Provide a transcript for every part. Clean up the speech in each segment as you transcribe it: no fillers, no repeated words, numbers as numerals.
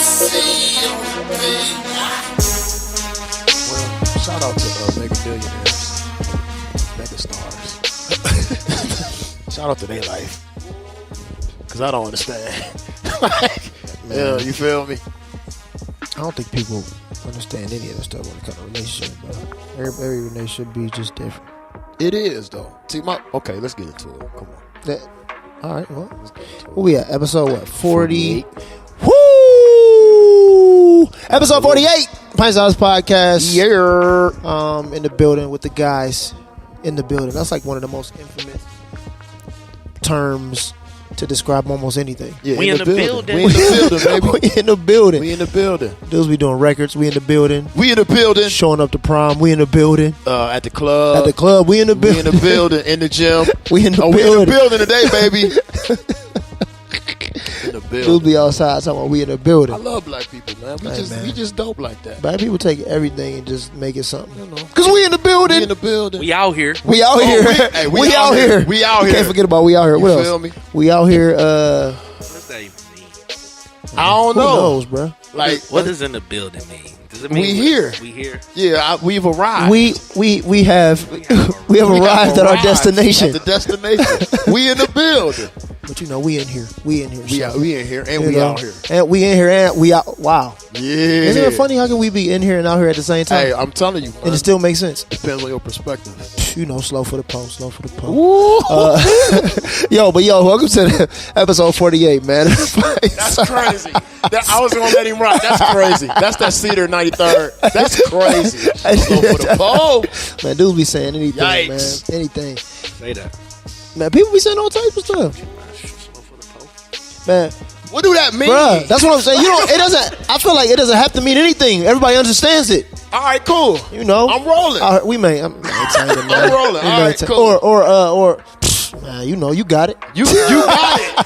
Shout out to mega billionaires, mega stars. Shout out to their life, cause I don't understand. Yeah, you feel me? I don't think people understand any of the stuff when it comes to relationship, bro. Every relationship be just different. It is though. See, okay, let's get into it. Come on. All right, well, what we at? Episode what? 40. 48. Woo! Episode 48. Pint Size Podcast. Yeah. In the building with the guys in the building. That's like one of the most infamous terms to describe almost anything. Yeah, we in the building. We in the building, baby. We in the building. We in the building. Dudes be doing records. We in the building. We in the building. Showing up to prom. We in the building. At the club. At the club. We in the building. We in the building. In the gym. We in the building. We in the building today, baby. In the building. Dudes be outside talking about we in the building. I love black people, man. We just dope like that. Black people take everything and just make it something. You know. Cause we in the building. We in the building. We out here. We out here. We out here. We out here. Can't forget about we out here. What else? Feel me? We out here. What's that even mean? I don't know. Who knows, bro? Like, what does in the building mean? Does it mean we here? We here. Yeah, we've arrived. We have arrived at our destination. At the destination. We in the building. But you know, we in here. We in here. We in here and we out here. And we in here and we out. Wow. Yeah. Isn't it funny? How can we be in here and out here at the same time? Hey, I'm telling you, man. And it still makes sense. Depends on your perspective. You know, slow for the post, slow for the post. Welcome to episode 48, man. That's crazy. I was going to let him rock. That's crazy. That's that Cedar 93rd. That's crazy. Slow for the post. Man, dudes be saying anything, Yikes. man. Anything. Say that. Man, people be saying all types of stuff. Man, what do that mean? Bruh, that's what I'm saying. It doesn't. I feel like it doesn't have to mean anything. Everybody understands it. All right, cool. You know, I'm rolling. I'm rolling. All right, cool. Or, man, you know, you got it. You got it.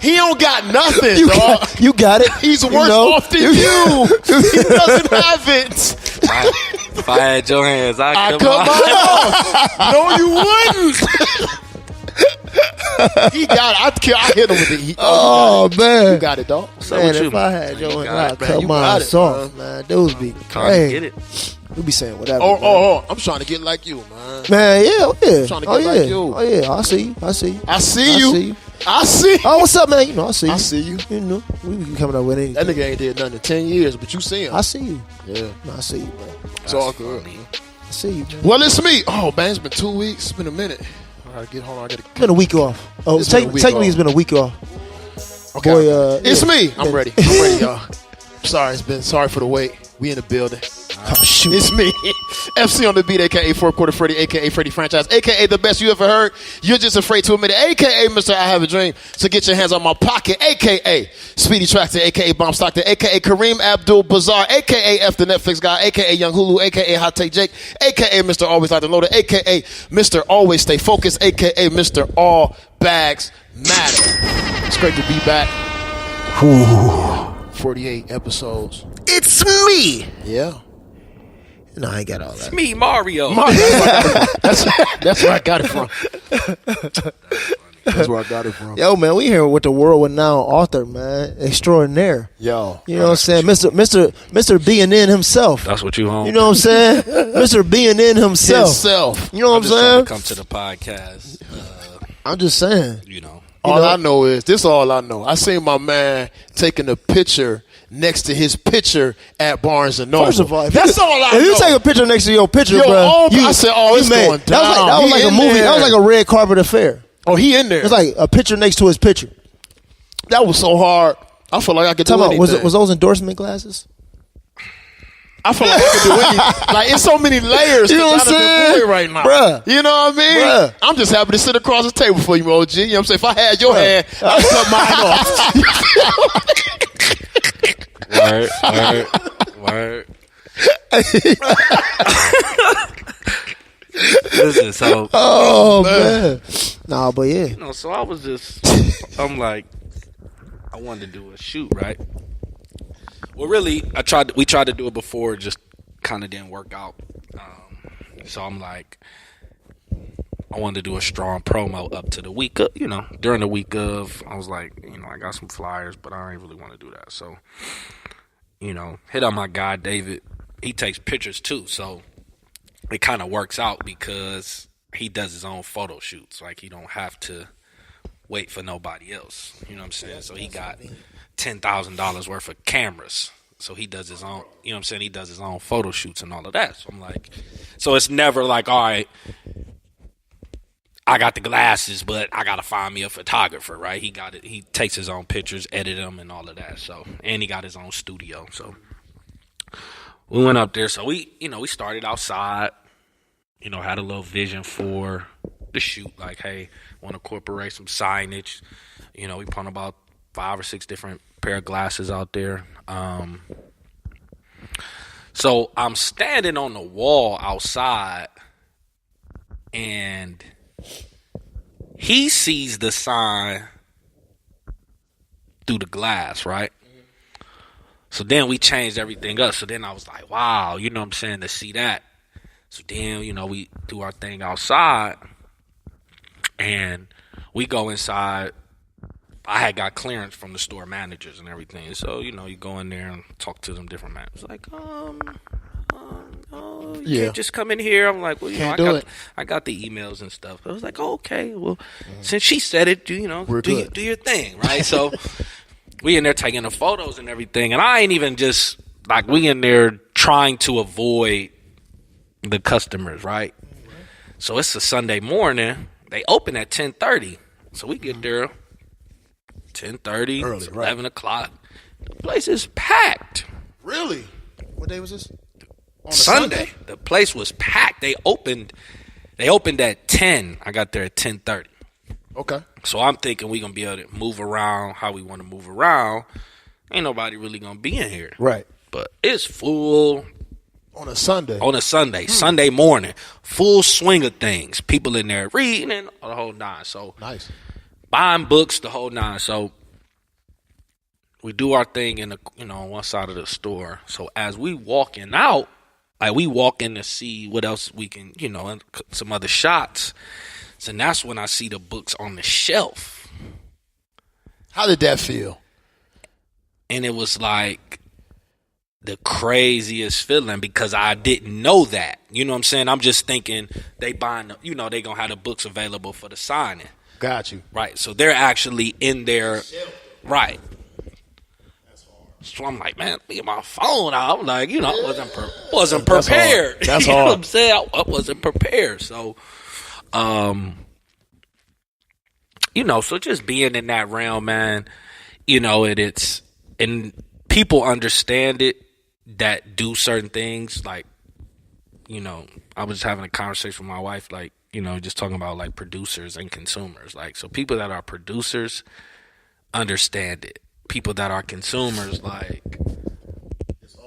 He don't got nothing, dog. You got it. He's worse off than you. He doesn't have it. If I had your hands, I'd come on. No, you wouldn't. He got it. I hit him with it. Oh, man. You got it, dog. Man, if I had your hand, I'd cut mine soft, man. Those be crazy. Get it. We be saying whatever. Oh, I'm trying to get like you, man. Man, yeah. I'm trying to get like you. Oh, yeah. I see you. I see you. Oh, what's up, man? You know, I see you. I see you. You know, we be coming up with anything. That nigga ain't did nothing in 10 years, but you see him. I see you. Yeah. No, I see you, bro. It's all good, man. I see you, man. Well, it's me. Oh, man, it's been 2 weeks. It's been a minute. I gotta get home. It's been a week off. Oh, technically, it's been a week off. Okay. Boy, it's me. I'm ready. I'm ready, y'all. Sorry for the wait. We in the building. Oh, shoot. It's me. FC on the beat, a.k.a. Fourth Quarter Freddy, a.k.a. Freddy Franchise, a.k.a. the best you ever heard. You're just afraid to admit it, a.k.a. Mr. I Have a Dream. So get your hands on my pocket, a.k.a. Speedy Tractor, a.k.a. Bomb Stockton, a.k.a. Kareem Abdul-Bazaar, a.k.a. F the Netflix guy, a.k.a. Young Hulu, a.k.a. Hot Take Jake, a.k.a. Mr. Always Like the Loader, a.k.a. Mr. Always Stay Focused, a.k.a. Mr. All Bags Matter. It's great to be back. Ooh. 48 episodes. It's me. Yeah. No, I ain't got all that. It's me, Mario. That's where I got it from. That's where I got it from. Yo, man, we here with the world-renowned author, man, extraordinaire. Yo, you know what I'm saying, Mr. B&N himself. That's what you home. You know what I'm saying, Mr. B&N himself. You know what I'm saying? Come to the podcast. I'm just saying. You know. All I know is this. All I know. I seen my man taking a picture next to his picture at Barnes and Noble. First of all, that's all I know. If you take a picture next to your picture, bro, I said, it's going down. That was like a movie. That was like a red carpet affair. Oh, he in there. It's like a picture next to his picture. That was so hard. I feel like I could do anything. Was those endorsement glasses? I feel like I could do anything. Like, it's so many layers. You know what I'm saying? Right now. Bruh. You know what I mean? Bruh. I'm just happy to sit across the table for you, OG. You know what I'm saying? If I had your hand, I'd cut mine off. Word. Listen, so. Oh, man. Nah, but yeah. You know, so I was just, I'm like, I wanted to do a shoot, right? Well, really, we tried to do it before, it just kind of didn't work out. So I'm like, I wanted to do a strong promo up to the week of, during the week of, I was like, I got some flyers, but I don't really want to do that. So hit on my guy David. He takes pictures too, so it kind of works out because he does his own photo shoots. Like, he don't have to wait for nobody else. You know what I'm saying? So he got $10,000 worth of cameras. So he does his own, you know what I'm saying? He does his own photo shoots and all of that. So I'm like, so it's never like, all right, I got the glasses, but I got to find me a photographer, right? He got it. He takes his own pictures, edit them and all of that. So, and he got his own studio. So we went up there. So we started outside, had a little vision for the shoot. Like, hey, want to incorporate some signage. We put about 5 or 6 different pair of glasses out there. So I'm standing on the wall outside, and he sees the sign through the glass, right? So then we changed everything up. So then I was like, wow, you know what I'm saying, to see that. So then, we do our thing outside, and we go inside. I had got clearance from the store managers and everything. So, you go in there and talk to them different managers. Like, you can't just come in here. I'm like, well, I got the emails and stuff. I was like, oh, okay. Well, since she said it, do your thing, right? So we in there taking the photos and everything. And I ain't even just, like, we in there trying to avoid the customers, right? So it's a Sunday morning. They open at 10:30. So we get there 10:30, early, 11 o'clock. The place is packed. Really? What day was this? On Sunday. The place was packed. They opened at 10. I got there at 10:30. Okay. So I'm thinking we're going to be able to move around how we want to move around. Ain't nobody really going to be in here. Right. But it's full. On a Sunday. Sunday morning. Full swing of things. People in there reading and the whole nine. So nice. Buying books, the whole nine. So we do our thing in on one side of the store. So as we walking out, we walk in to see what else we can, and some other shots. So that's when I see the books on the shelf. How did that feel? And it was like the craziest feeling because I didn't know that. You know what I'm saying? I'm just thinking they buying, they going to have the books available for the signing. Got you. Right. So they're actually in there. Right. So I'm like, man, leave my phone out. I'm like, I wasn't prepared. That's hard. You know what I'm saying? I wasn't prepared. So, so just being in that realm, man, and people understand it that do certain things. Like, I was having a conversation with my wife, like, just talking about like producers and consumers. Like, so people that are producers understand it. People that are consumers, like,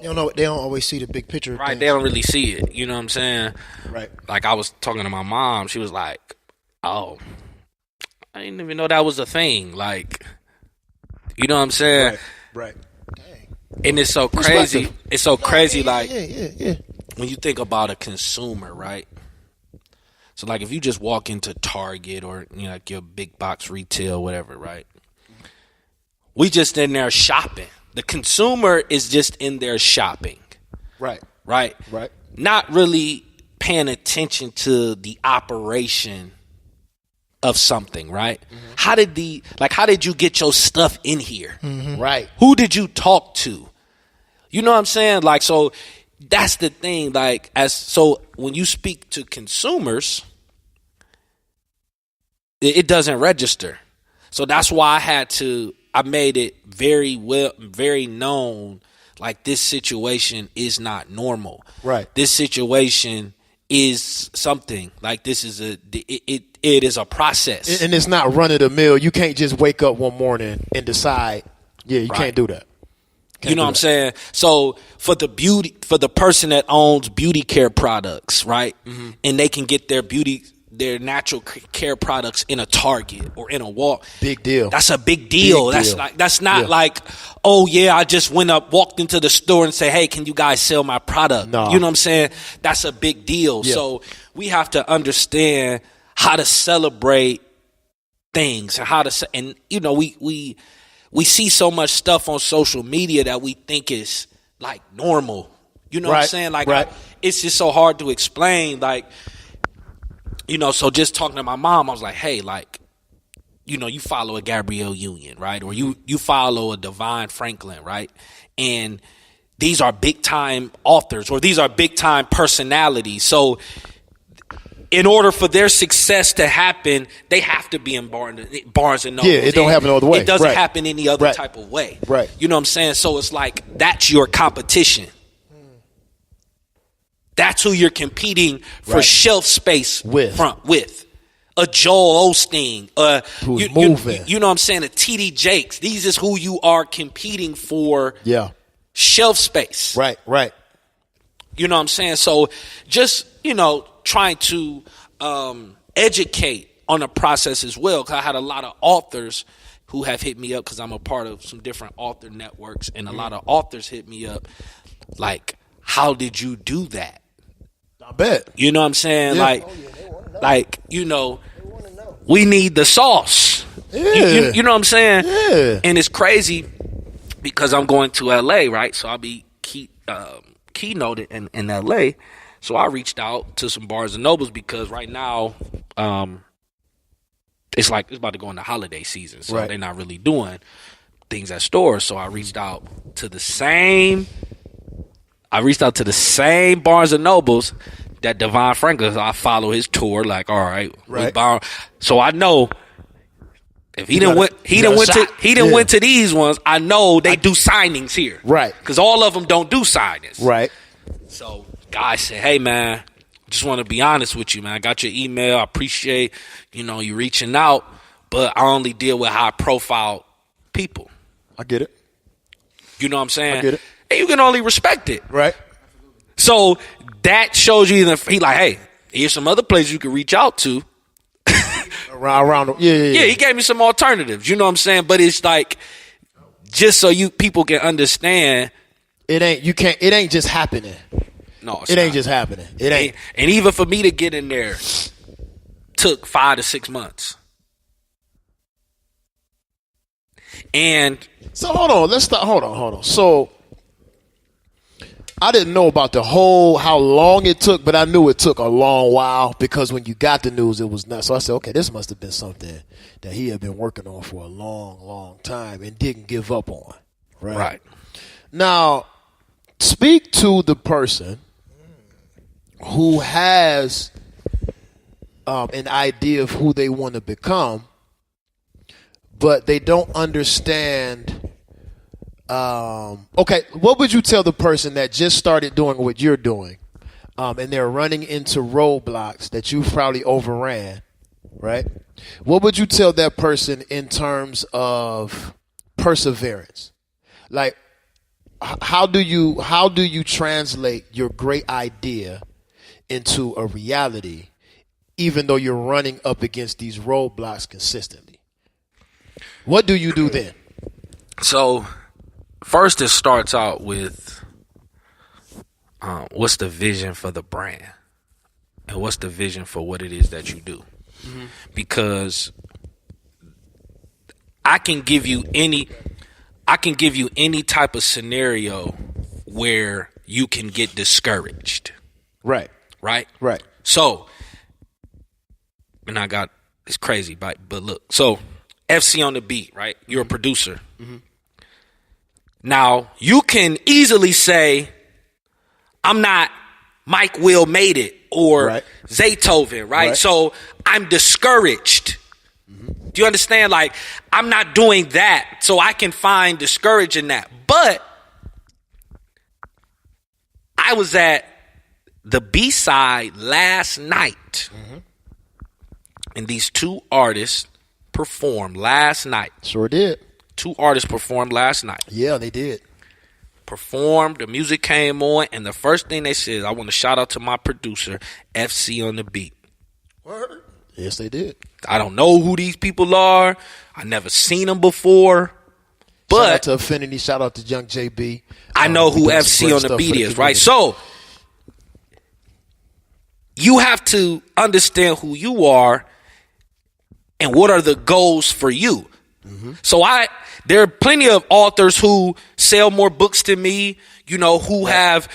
they don't always see the big picture. Right, they don't really see it. You know what I'm saying? Right. Like, I was talking to my mom. She was like, oh, I didn't even know that was a thing. Like, you know what I'm saying? Right. Dang. And it's so crazy. It's so crazy, Yeah, like, yeah. when you think about a consumer, right? So, like, if you just walk into Target or, like your big box retail, whatever, right? We just in there shopping. The consumer is just in there shopping. Right. Right? Right. Not really paying attention to the operation of something, right? Mm-hmm. How did you get your stuff in here? Mm-hmm. Right. Who did you talk to? You know what I'm saying? Like, so that's the thing. Like, so when you speak to consumers, it doesn't register. So that's why I made it very known, like, this situation is not normal. Right. This situation is something. Like, this is it is a process. And it's not run of the mill. You can't just wake up one morning and decide, you can't do that. You know what I'm saying? So for the person that owns beauty care products, right? Mm-hmm. And they can get their natural care products in a Target or in a Walmart. Big deal. That's a big deal. That's not like, oh yeah, I just walked into the store and say, hey, can you guys sell my product? No. You know what I'm saying? That's a big deal. Yeah. So we have to understand how to celebrate things and we see so much stuff on social media that we think is like normal. You know what I'm saying? Like, right. it's just so hard to explain. Like, you know, so just talking to my mom, I was like, hey, like, you know, you follow a Gabrielle Union, right? Or you follow a Divine Franklin, right? And these are big time authors, or these are big time personalities. So in order for their success to happen, they have to be in Barnes and Noble. Yeah, it don't happen no other way. It doesn't happen any other type of way. Right. You know what I'm saying? So it's like, that's your competition. That's who you're competing for shelf space with. A Joel Osteen, who's moving. You know what I'm saying? A TD Jakes. These is who you are competing for. Yeah. Shelf space. Right. You know what I'm saying? So just, you know, trying to educate on the process as well. Because I had a lot of authors who have hit me up, because I'm a part of some different author networks, and a lot of authors hit me up like, how did you do that? I bet. You know what I'm saying? Yeah. Like, you know, we need the sauce. Yeah. You know what I'm saying? Yeah. And it's crazy because I'm going to LA, right? So I'll be keynoted in LA. So I reached out to some Barnes and Nobles, because right now, it's about to go into holiday season. So they're not really doing things at stores. So I reached out to the same Barnes and Nobles that Devon Franklin. I follow his tour. Like, all right. So I know if he didn't went to these ones, I know they do signings here. Right. Because all of them don't do signings. Right. So guy said, hey man, just want to be honest with you, man. I got your email. I appreciate, you know, you reaching out, but I only deal with high profile people. I get it. You know what I'm saying? I get it. And you can only respect it. Right. So that shows you that he like, hey, here's some other places you can reach out to. around yeah, he gave me some alternatives. You know what I'm saying? But it's like, just so people can understand, it ain't just happening. No, it ain't just happening. It ain't. And even for me to get in there took 5 to 6 months. And so hold on, let's start. Hold on. So I didn't know about how long it took, but I knew it took a long while, because when you got the news, it was nuts. So I said, okay, this must have been something that he had been working on for a long, long time and didn't give up on. Right. Now, speak to the person who has an idea of who they want to become, but they don't understand. Okay, what would you tell the person that just started doing what you're doing, and they're running into roadblocks that you've probably overran, right? What would you tell that person in terms of perseverance? Like, how do you translate your great idea into a reality, even though you're running up against these roadblocks consistently? What do you do then? So first, it starts out with what's the vision for the brand, and what's the vision for what it is that you do. Mm-hmm. Because I can give you any type of scenario where you can get discouraged. Right. So, and it's crazy, but look, so FC on the beat, right? You're a producer. Mm-hmm. Now, you can easily say, I'm not Mike Will Made It or Zaytoven, right? So I'm discouraged. Mm-hmm. Do you understand? Like, I'm not doing that, so I can find discouraged in that. But I was at the B-side last night, and these two artists performed last night. Sure did. 2 artists performed last night. Yeah, they did. Performed, the music came on, and the first thing they said, I want to shout out to my producer, FC on the beat. Word. Yes, they did. I don't know who these people are. I never seen them before. But shout out to Affinity. Shout out to Young JB. I know who FC on the beat is, right? So you have to understand who you are and what are the goals for you. Mm-hmm. So there are plenty of authors who sell more books than me, you know, who have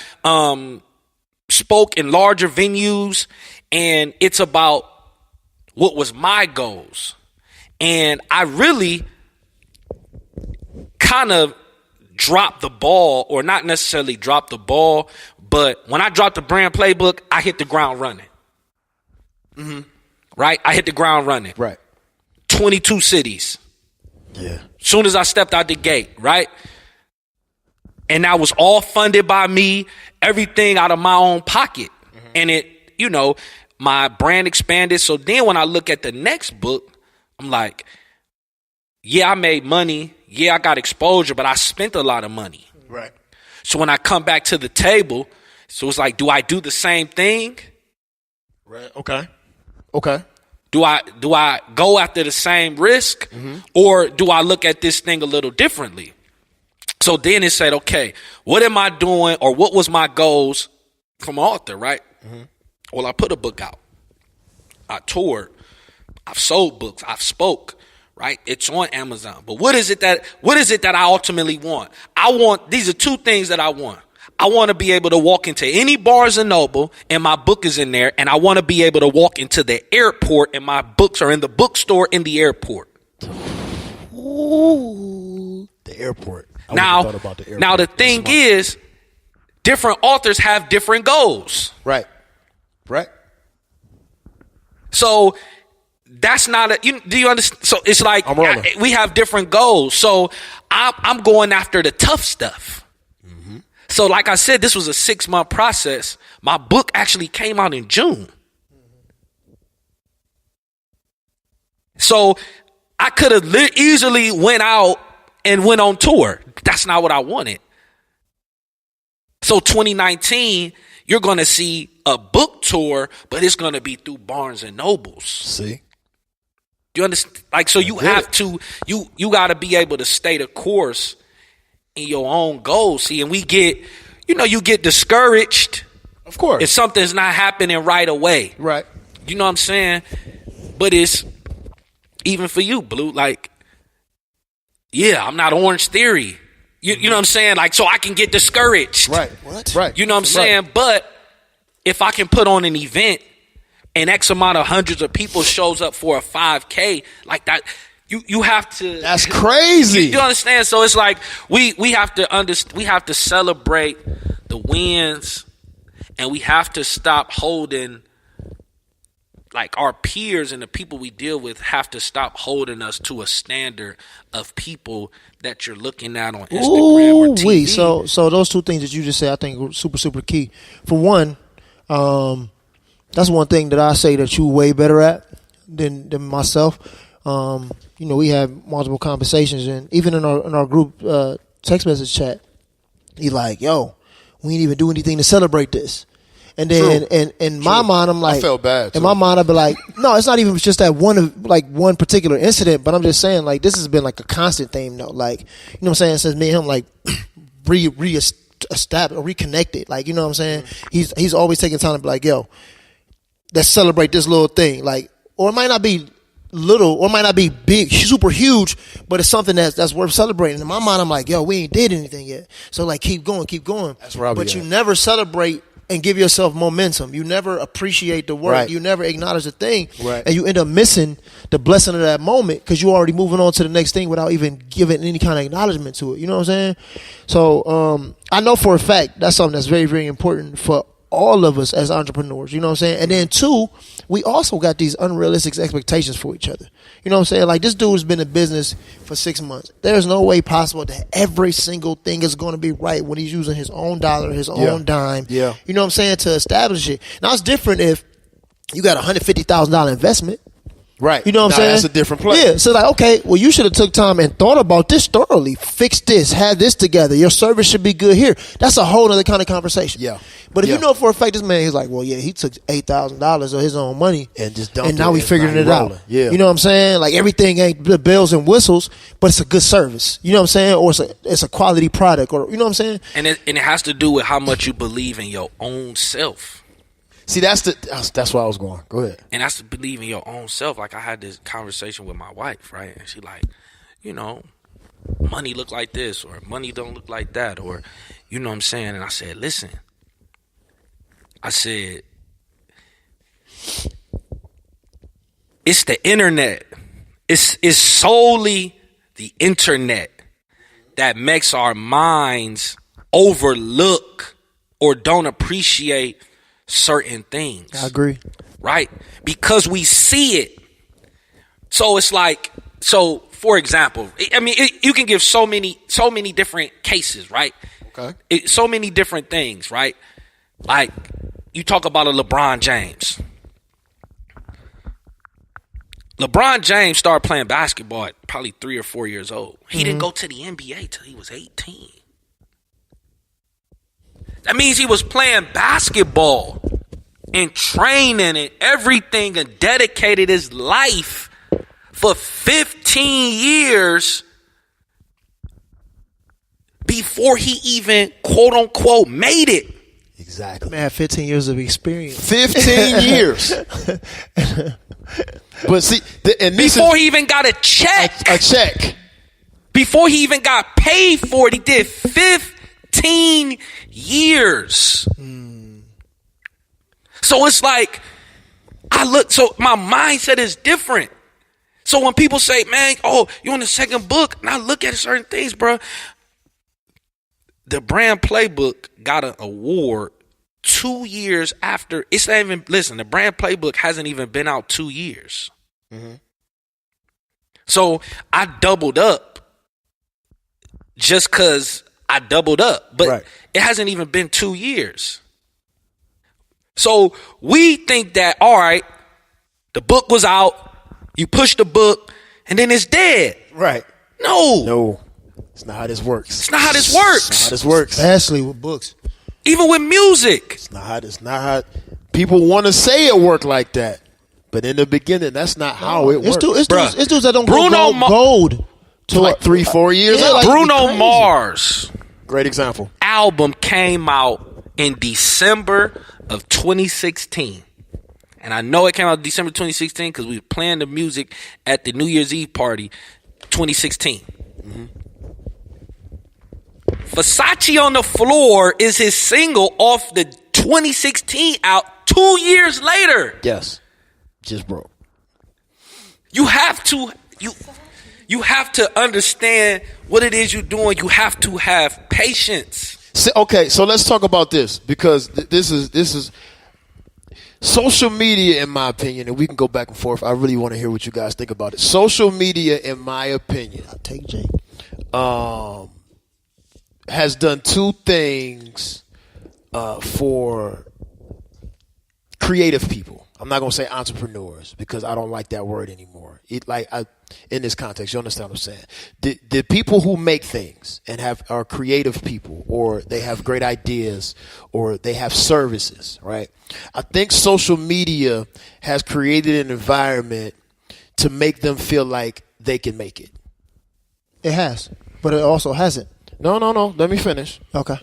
spoke in larger venues, and it's about what was my goals. And I really kind of dropped the ball, or not necessarily dropped the ball, but when I dropped the brand playbook, I hit the ground running. Right? I hit the ground running. Right. 22 cities. Yeah. Soon as I stepped out the gate, right? And that was all funded by me, everything out of my own pocket. And it, you know, my brand expanded. So then when I look at the next book, I'm like, yeah, I made money. Yeah, I got exposure, but I spent a lot of money. Right. So when I come back to the table, so it's like, do I do the same thing? Right. Okay. Okay. Do I go after the same risk, or do I look at this thing a little differently? So then it said, okay, what am I doing, or what was my goals from author, right? Well, I put a book out. I toured. I've sold books. I've spoke, right? It's on Amazon. But what is it that I ultimately want? These are two things that I want. I want to be able to walk into any Barnes and Noble and my book is in there. And I want to be able to walk into the airport and my books are in the bookstore in the airport. Ooh, the airport. Now the thing is, different authors have different goals. Right. Right. So that's not do you understand? So it's like we have different goals. So I'm going after the tough stuff. So like I said, this was a 6-month process. My book actually came out in June. So I could have easily went out and went on tour. That's not what I wanted. So 2019, you're going to see a book tour, but it's going to be through Barnes and Nobles. See? Do you understand? Like, so you have to, you got to be able to stay the course in your own goals. See, and we get, you get discouraged. Of course. If something's not happening right away. Right. You know what I'm saying? But it's, even for you, Blue, like, yeah, I'm not Orange Theory. You know what I'm saying? Like, so I can get discouraged. Right. What? Right. You know what I'm saying? Right. But if I can put on an event and X amount of hundreds of people shows up for a 5K, like that, you have to. That's crazy. You understand? So it's like we have to celebrate the wins, and we have to stop holding, like, our peers and the people we deal with have to stop holding us to a standard of people that you're looking at on Instagram or TV. So those two things that you just said, I think are super, super key. For one, that's one thing that I say that you're way better at than myself. We have multiple conversations, and even in our group text message chat, he's like, "Yo, we didn't even do anything to celebrate this." And then in my mind, I'm like, I felt bad too. In my mind, I'd be like, no, it's not even just that one particular incident, but I'm just saying, like, this has been like a constant theme, though. Like, you know what I'm saying? Since me and him, like, established or reconnected. Like, you know what I'm saying? He's always taking time to be like, yo, let's celebrate this little thing. Like, or it might not be little, or it might not be big, super huge, but it's something that's worth celebrating. In my mind, I'm like, yo, we ain't did anything yet. So, like, keep going. That's where I'll be But you never celebrate and give yourself momentum. You never appreciate the work. Right. You never acknowledge the thing. Right. And you end up missing the blessing of that moment because you're already moving on to the next thing without even giving any kind of acknowledgement to it. You know what I'm saying? So I know for a fact that's something that's very, very important for all of us as entrepreneurs. You know what I'm saying? And then two, we also got these unrealistic expectations for each other. You know what I'm saying? Like, this dude's been in business for 6 months. There's no way possible that every single thing is going to be right when he's using his own dollar, his own dime. Yeah. You know what I'm saying? To establish it. Now, it's different if you got a $150,000 investment. Right. You know what I'm saying? That's a different place. Yeah. So, like, okay, well, you should have took time and thought about this thoroughly. Fix this. Have this together. Your service should be good here. That's a whole other kind of conversation. Yeah. But if you know for a fact this man, he's like, well, yeah, he took $8,000 of his own money and just dumped and now we figuring it rolling. out. Yeah. You know what I'm saying? Like, everything ain't the bells and whistles, but it's a good service. You know what I'm saying? Or it's a quality product, or, you know what I'm saying? And it has to do with how much you believe in your own self. See, that's where I was going. Go ahead. And that's to believe in your own self. Like, I had this conversation with my wife, right? And she like, money look like this or money don't look like that, or you know what I'm saying? And I said, listen, I said, it's the internet. It's solely the internet that makes our minds overlook or don't appreciate certain things. I agree. Right? Because we see it. So it's like, so for example, I mean, you can give so many different cases, right? Okay. So many different things, right? Like you talk about a LeBron James. LeBron James started playing basketball at probably 3 or 4 years old. He didn't go to the NBA till he was 18. That means he was playing basketball and training and everything and dedicated his life for 15 years before he even, quote unquote, made it. Exactly. Man, I had 15 years of experience. 15 years. But see, before he even got a check. A check. Before he even got paid for it, he did 15 years. So it's like, so my mindset is different. So when people say, man, oh, you're on the second book, and I look at certain things, bro. The Brand Playbook got an award 2 years after. It's not even, listen, the Brand Playbook hasn't even been out 2 years. So I doubled up just because I doubled up. But It hasn't even been 2 years. So we think that, all right, the book was out, you push the book, and then it's dead. Right. No. It's not how this works. It's not how this works. It's not how this works. Especially with books. Even with music. It's not how people want to say it work like that. But in the beginning, that's not how it works. It's dudes that don't Bruno go gold to like 3-4 years Yeah, old. like, Bruno Mars. Great example. Album came out in December of 2016. And I know it came out December 2016 because we were playing the music at the New Year's Eve party 2016. Versace on the Floor is his single off the 2016 out 2 years later. Yes. Just broke. You have to understand what it is you're doing. You have to have patience. Okay, so let's talk about this because this is social media, in my opinion, and we can go back and forth. I really want to hear what you guys think about it. Social media, in my opinion, I'll take Jake. Has done two things for creative people. I'm not going to say entrepreneurs because I don't like that word anymore. In this context, you understand what I'm saying? The people who make things and are creative people, or they have great ideas, or they have services, right? I think social media has created an environment to make them feel like they can make it. It has, but it also hasn't. No. Let me finish. Okay.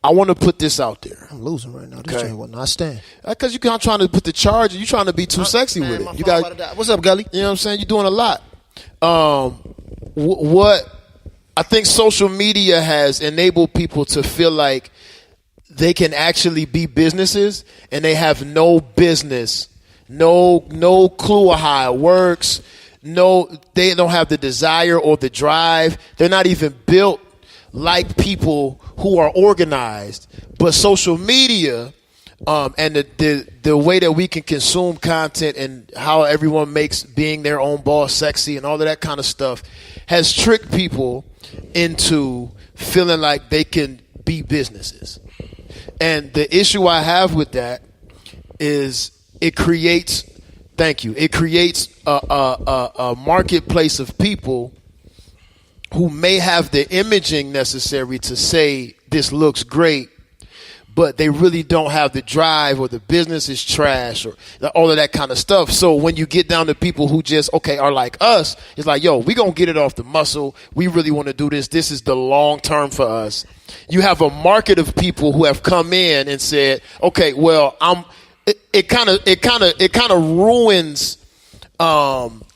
I want to put this out there. I'm losing right now. This joint will not stand. Because you're trying to put the charge. You're trying to be too sexy with it. You got. What's up, Gully? You know what I'm saying? You're doing a lot. What I think social media has enabled people to feel like they can actually be businesses, and they have no business, no clue of how it works. No, they don't have the desire or the drive. They're not even built like people who are organized. But social media and the way that we can consume content and how everyone makes being their own boss sexy and all of that kind of stuff has tricked people into feeling like they can be businesses. And the issue I have with that is it creates a marketplace of people who may have the imaging necessary to say this looks great, but they really don't have the drive, or the business is trash, or all of that kind of stuff. So when you get down to people who just, are like us, it's like, yo, we going to get it off the muscle. We really want to do this. This is the long term for us. You have a market of people who have come in and said, okay, well, it kind of ruins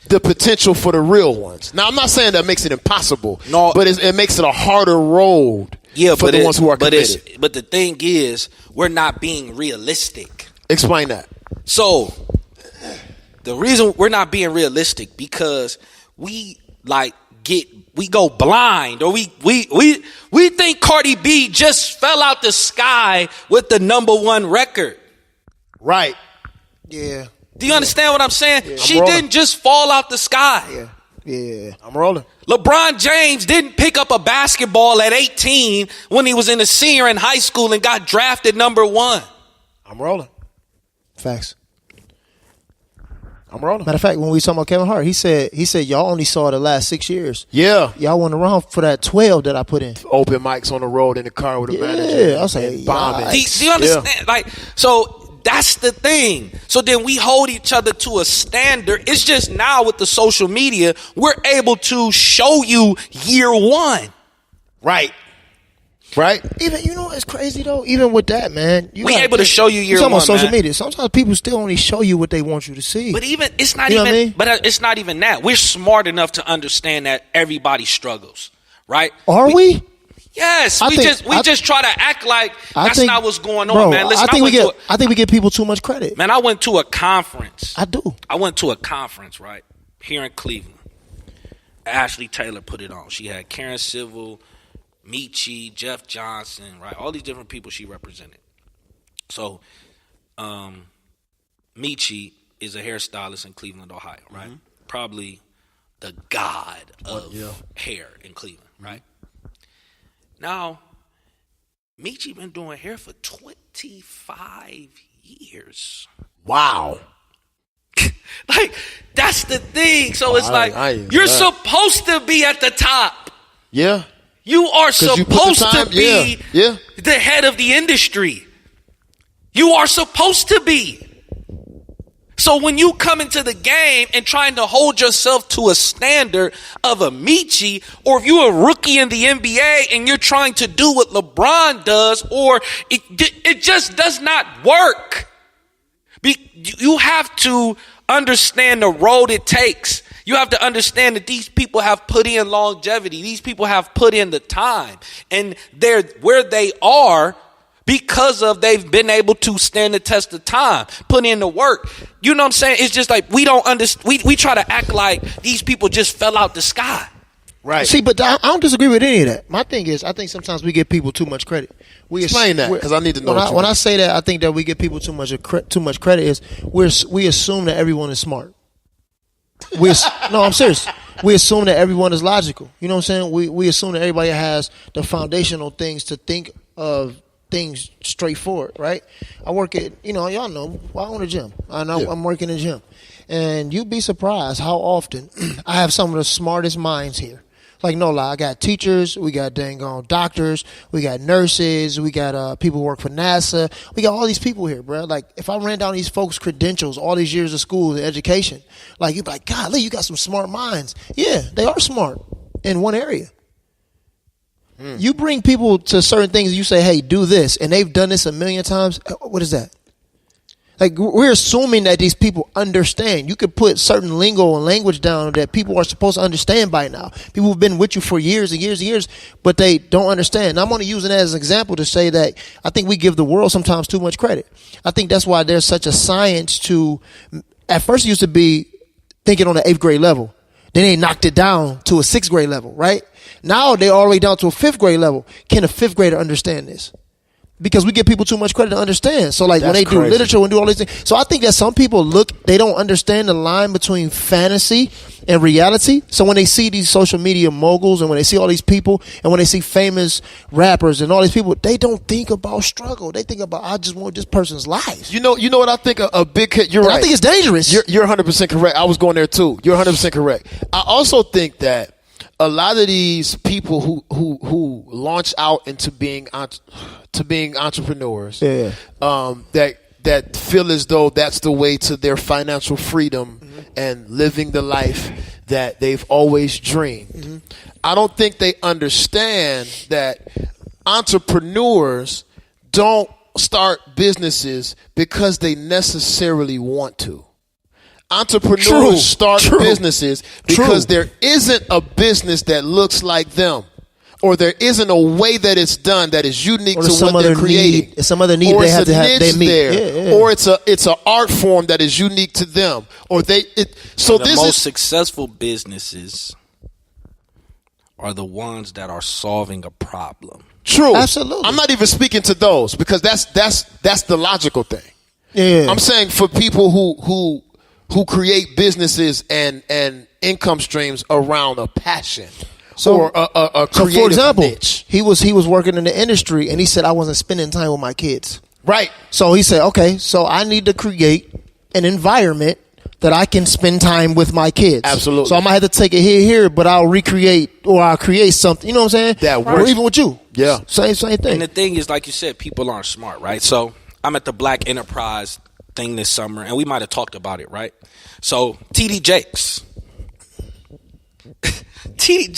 the potential for the real ones. Now, I'm not saying that makes it impossible, No. but it makes it a harder road for the ones who are committed. But the thing is, we're not being realistic. Explain that. So the reason we're not being realistic because we go blind, or we think Cardi B just fell out the sky with the #1 record. Right. Yeah. Do you understand what I'm saying? Yeah. She didn't just fall out the sky. Yeah. I'm rolling. LeBron James didn't pick up a basketball at 18 when he was in a senior in high school and got drafted #1. I'm rolling. Facts. I'm rolling. Matter of fact, when we talking about Kevin Hart, he said y'all only saw the last 6 years. Yeah. Y'all went around for that 12 that I put in. Open mics on the road in the car with a manager. Yeah, I was like, bombing. Do you understand? Yeah. So that's the thing. So then we hold each other to a standard. It's just now with the social media, we're able to show you year one. Right. Even, it's crazy though. Even with that, man, We able to show you year talking one, about social man. media. Sometimes people still only show you what they want you to see. But even it's not You know what I even. mean? But it's not even that. We're smart enough to understand that everybody struggles, right? Are we? Yes. I We think- just try to act like I that's think- not what's going on, bro, man. Listen, I think we give people too much credit. I went to a conference. I do. I went to a conference, right, here in Cleveland. Ashley Taylor put it on. She had Karen Civil, Michi, Jeff Johnson, right? All these different people she represented. So, Michi is a hairstylist in Cleveland, Ohio, right? Mm-hmm. Probably the god of hair in Cleveland, right? Now, Michi been doing hair for 25 years. Wow. Like, that's the thing. So it's you're supposed to be at the top. Yeah. You are supposed to be the head of the industry. You are supposed to be. So when you come into the game and trying to hold yourself to a standard of a Michi, or if you're a rookie in the NBA and you're trying to do what LeBron does, or it just does not work. You have to understand the road it takes. You have to understand that these people have put in longevity. These people have put in the time, and they're where they are because of they've been able to stand the test of time, put in the work. You know what I'm saying? It's just like we don't understand. We try to act like these people just fell out the sky. Right. See, but I don't disagree with any of that. My thing is, I think sometimes we give people too much credit. Explain that, because I need to know. When I say that, I think that we give people too much credit is we assume that everyone is smart. No, I'm serious. We assume that everyone is logical. You know what I'm saying? We assume that everybody has the foundational things to think of things straightforward, right? I work at, y'all know, I own a gym. I know I'm working in a gym. And you'd be surprised how often I have some of the smartest minds here. Like, no lie, I got teachers, we got dang on doctors, we got nurses, we got people who work for NASA. We got all these people here, bro. Like, if I ran down these folks' credentials, all these years of school and education, like, you'd be like, golly, you got some smart minds. Yeah, they are smart in one area. You bring people to certain things and you say, hey, do this, and they've done this a million times. What is that? Like, we're assuming that these people understand. You could put certain lingo and language down that people are supposed to understand by now. People have been with you for years and years and years, but they don't understand. And I'm only using that as an example to say that I think we give the world sometimes too much credit. I think that's why there's such a science to, at first it used to be thinking on the 8th grade level. Then they knocked it down to a 6th grade level, right? Now they're all the way down to a 5th grade level. Can a 5th grader understand this? Because we give people too much credit to understand. So like when they do literature and do all these things. So I think that some people they don't understand the line between fantasy and reality. So when they see these social media moguls and when they see all these people and when they see famous rappers and all these people, they don't think about struggle. They think about, I just want this person's life. You know what I think a big hit, you're right. I think it's dangerous. You're 100% correct. I was going there too. You're 100% correct. I also think that a lot of these people who launch out into being entrepreneurs, that feel as though that's the way to their financial freedom and living the life that they've always dreamed. I don't think they understand that entrepreneurs don't start businesses because they necessarily want to. Entrepreneurs True. start True. businesses because True. there isn't a business that looks like them, or there isn't a way that it's done that is unique Or to some what they're other creating. need, some other need Or they it's have a to have. They niche meet, there. Yeah. Or it's an art form that is unique to them. Or so The this most is successful businesses are the ones that are solving a problem. true. Absolutely. I'm not even speaking to those because that's the logical thing. Yeah. I'm saying for people who create businesses and income streams around a passion or a So, creative for example, niche. he was working in the industry, and he said I wasn't spending time with my kids. Right. So he said, okay, so I need to create an environment that I can spend time with my kids. Absolutely. So I might have to take it here, but I'll recreate or I'll create something. You know what I'm saying? That Or works. even with you. Yeah. Same thing. And the thing is, like you said, people aren't smart, right? So I'm at the Black Enterprise thing this summer, and we might have talked about it, right? So TD Jakes. TD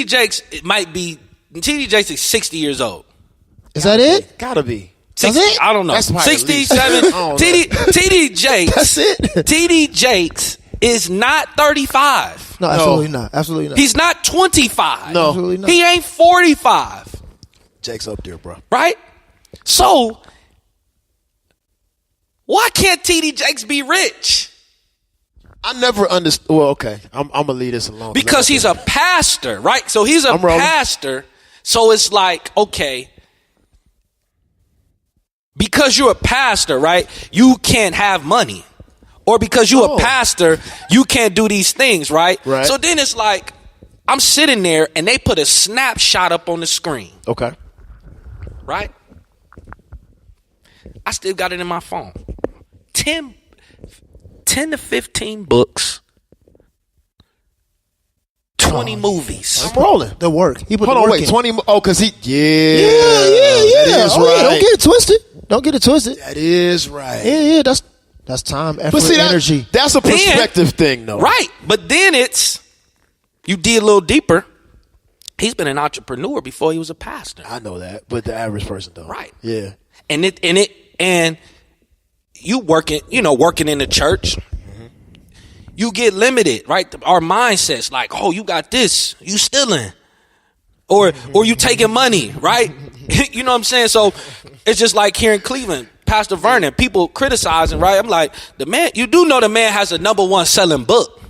Jakes is 60 years old. Is that it? Gotta be. 60, That's it? I don't know. That's probably at least. 67. I don't know. TD Jakes. That's it? TD Jakes is not 35. No, absolutely not. Absolutely not. He's not 25. No. Absolutely not. He ain't 45. Jake's up there, bro. Right? So, why can't TD Jakes be rich? I never understood. Well, okay. I'm going to leave this alone. Because he's a pastor, right? So he's a I'm rolling. pastor. So it's like, okay, because you're a pastor, right? You can't have money. Or because you're a pastor, you can't do these things, right? Right. So then it's like, I'm sitting there and they put a snapshot up on the screen, Okay. right? I still got it in my phone. 10 to 15 books, 20 movies. I'm rolling. The work. He put Hold the on, work wait. in. 20. Oh, because he. Yeah. Yeah. That is Oh, yeah, right. don't get it twisted. Don't get it twisted. That is right. Yeah. That's time, effort, But see, energy. that's a perspective thing, though. Right. But then it's, you dig a little deeper. He's been an entrepreneur before he was a pastor. I know that, but the average person don't. Right. Yeah. And you working in the church, you get limited, right? Our mindsets like, oh, you got this, you stealing, or you taking money, right? You know what I'm saying? So it's just like here in Cleveland, Pastor Vernon, people criticizing, right? I'm like, the man, you do know the man has a #1 selling book.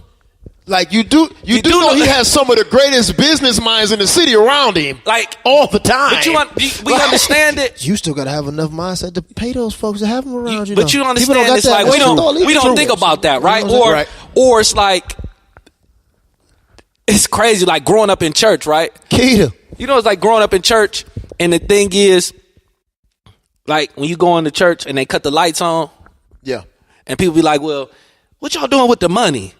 Like you do know he has some of the greatest business minds in the city around him, Like all the time. But we understand it. You still gotta have enough mindset to pay those folks to have them around you. But you understand, it's like we don't think about that, right? Or it's like, it's crazy, like growing up in church, right? Keita. You know, it's like growing up in church, and the thing is, like when you go into church and they cut the lights on, Yeah. and people be like, "Well, what y'all doing with the money?"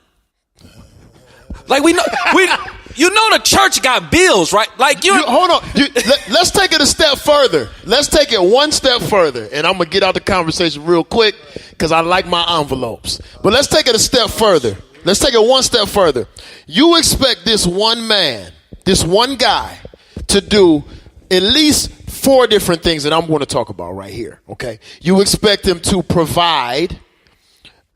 Like you know the church got bills, right? Like Hold on. Let's take it a step further. Let's take it one step further, and I'm gonna get out the conversation real quick because I like my envelopes. But let's take it a step further. Let's take it one step further. You expect this one man, this one guy, to do at least 4 different things that I'm going to talk about right here. Okay, you expect him to provide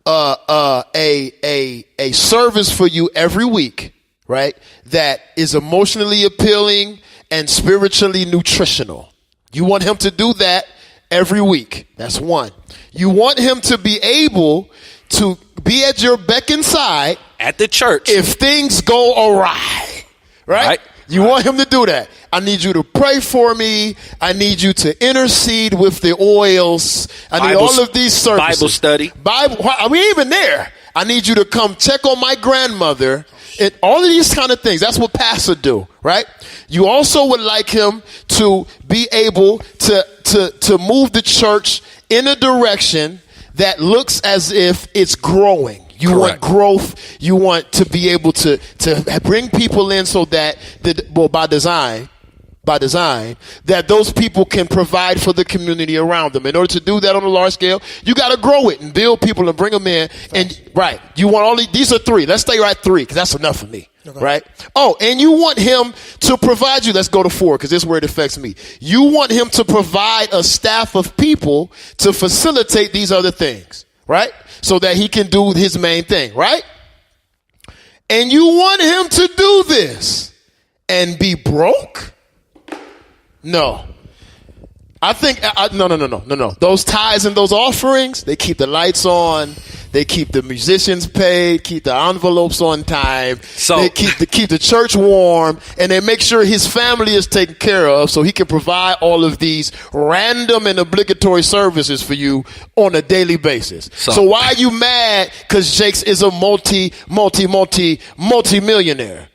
a service for you every week, right? That is emotionally appealing and spiritually nutritional. You want him to do that every week. That's one. You want him to be able to be at your beck and side at the church if things go awry, right? You want him to do that. I need you to pray for me. I need you to intercede with the oils. I need all of these services. Bible study. We ain't even there. I need you to come check on my grandmother. And all of these kind of things. That's what pastors do, right? You also would like him to be able to move the church in a direction that looks as if it's growing. You want growth. You want to be able to bring people in so that, by design, that those people can provide for the community around them. In order to do that on a large scale, you got to grow it and build people and bring them in. And you want these are 3. Let's stay right 3 because that's enough for me. Okay. Right? Oh, and you want him to provide you. Let's go to 4 because this is where it affects me. You want him to provide a staff of people to facilitate these other things. right? So that he can do his main thing, right? And you want him to do this and be broke? No. I think, no. Those tithes and those offerings, they keep the lights on. They keep the musicians paid, keep the envelopes on time. So they keep the church warm, and they make sure his family is taken care of so he can provide all of these random and obligatory services for you on a daily basis. So why are you mad? Because Jakes is a multi-millionaire.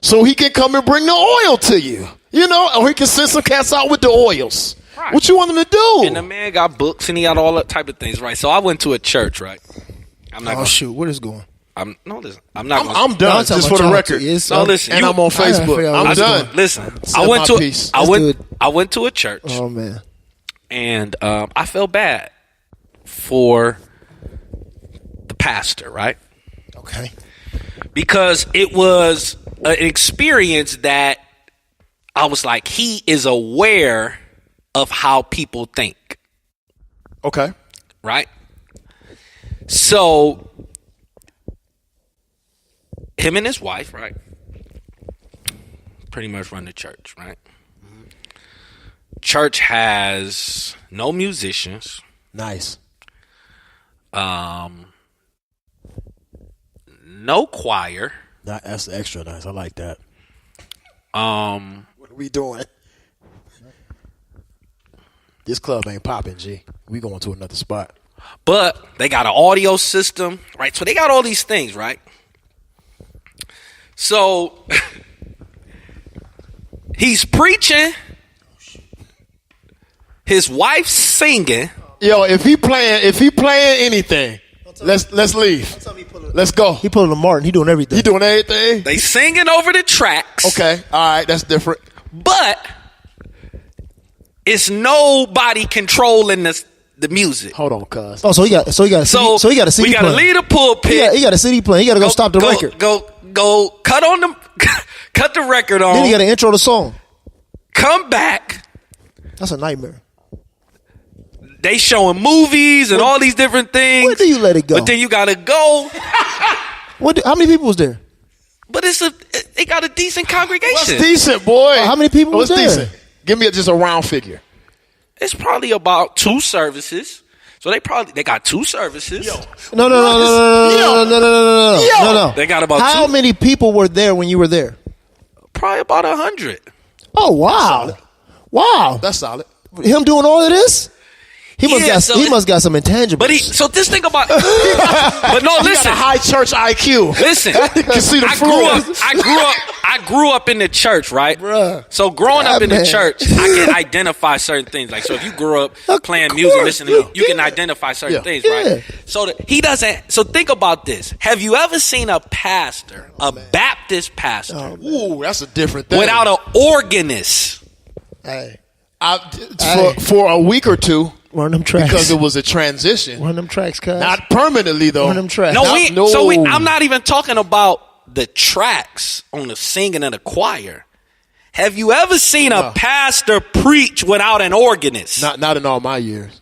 So he can come and bring the oil to you, you know, or he can send some cats out with the oils. Right. What you want him to do? And the man got books and he got all that type of things, right? So I went to a church, right? I'm not. Shoot, what is going? I'm not. I'm done. Just for the record. No, listen. And I'm on Facebook. I'm done. Listen, I went to a church. Oh man. And I felt bad for the pastor, right? Okay. Because it was an experience that I was like, he is aware of how people think. Okay. Right? So, him and his wife, right, pretty much run the church, right? Mm-hmm. Church has no musicians. Nice. No choir. That's extra nice. I like that. What are we doing? This club ain't popping, G. We going to another spot. But they got an audio system, right? So they got all these things, right? So he's preaching. His wife's singing. Yo, if he playing anything, let's leave. Let's go. He pulling a Martin. He doing everything. They singing over the tracks. Okay, all right, that's different. But it's nobody controlling the music. Hold on, cuz. Oh, so he got a CD we got to leave the pulpit. He got a CD playing. He got to go stop the record. Go cut the record on. Then he got to intro the song. Come back. That's a nightmare. They showing movies and all these different things. Where do you let it go? But then you got to go. How many people was there? But they got a decent congregation. What's decent, boy? How many people was there? Decent? Give me just a round figure. It's probably about 2 services. So they got 2 services. No. No. They got about How many people were there when you were there? Probably about 100. Oh, wow. Wow. That's solid. Him doing all of this? He must got some intangibles. So this thing about, but no, listen. He got a high church IQ. Listen, can see the I grew up in the church, right? Bruh. So growing up in the church, I can identify certain things. Like, so if you grew up playing music, listening, you can identify certain things, right? So he doesn't. So think about this. Have you ever seen a pastor, Baptist pastor, ooh, that's a different thing, without an organist? Hey. For a week or two. Run them tracks. Because it was a transition. Run them tracks, cuz. Not permanently, though. Run them tracks. I'm not even talking about the tracks on the singing and the choir. Have you ever seen a pastor preach without an organist? Not in all my years.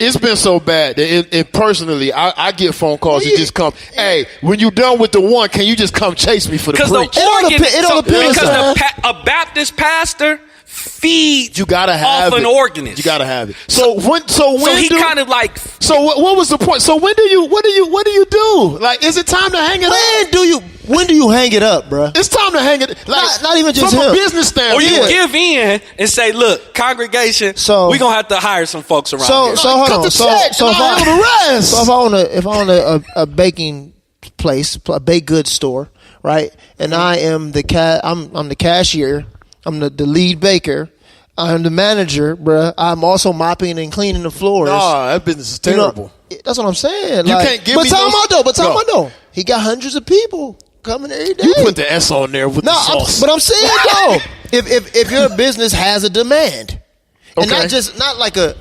It's been so bad that personally, I get phone calls that just come, hey, when you done with the one, can you just come chase me for the preach? Because a Baptist pastor feeds you gotta have off an organist. You gotta have it. So what was the point? So what do you do? Like, is it time to hang it up? When do you hang it up, bro? It's time to hang it. Like, not even just from him. a business standpoint. Or you give in and say, look, congregation, we're gonna have to hire some folks around here. So hold on. So if I own a baking place, a baked goods store, right? And I am I'm the cashier. I'm the lead baker. I'm the manager, bruh. I'm also mopping and cleaning the floors. Nah, that business is terrible. That's what I'm saying. You can't give me time out though. He got hundreds of people coming every day. You put the S on there with the sauce. But I'm saying though, if your business has a demand, and not like a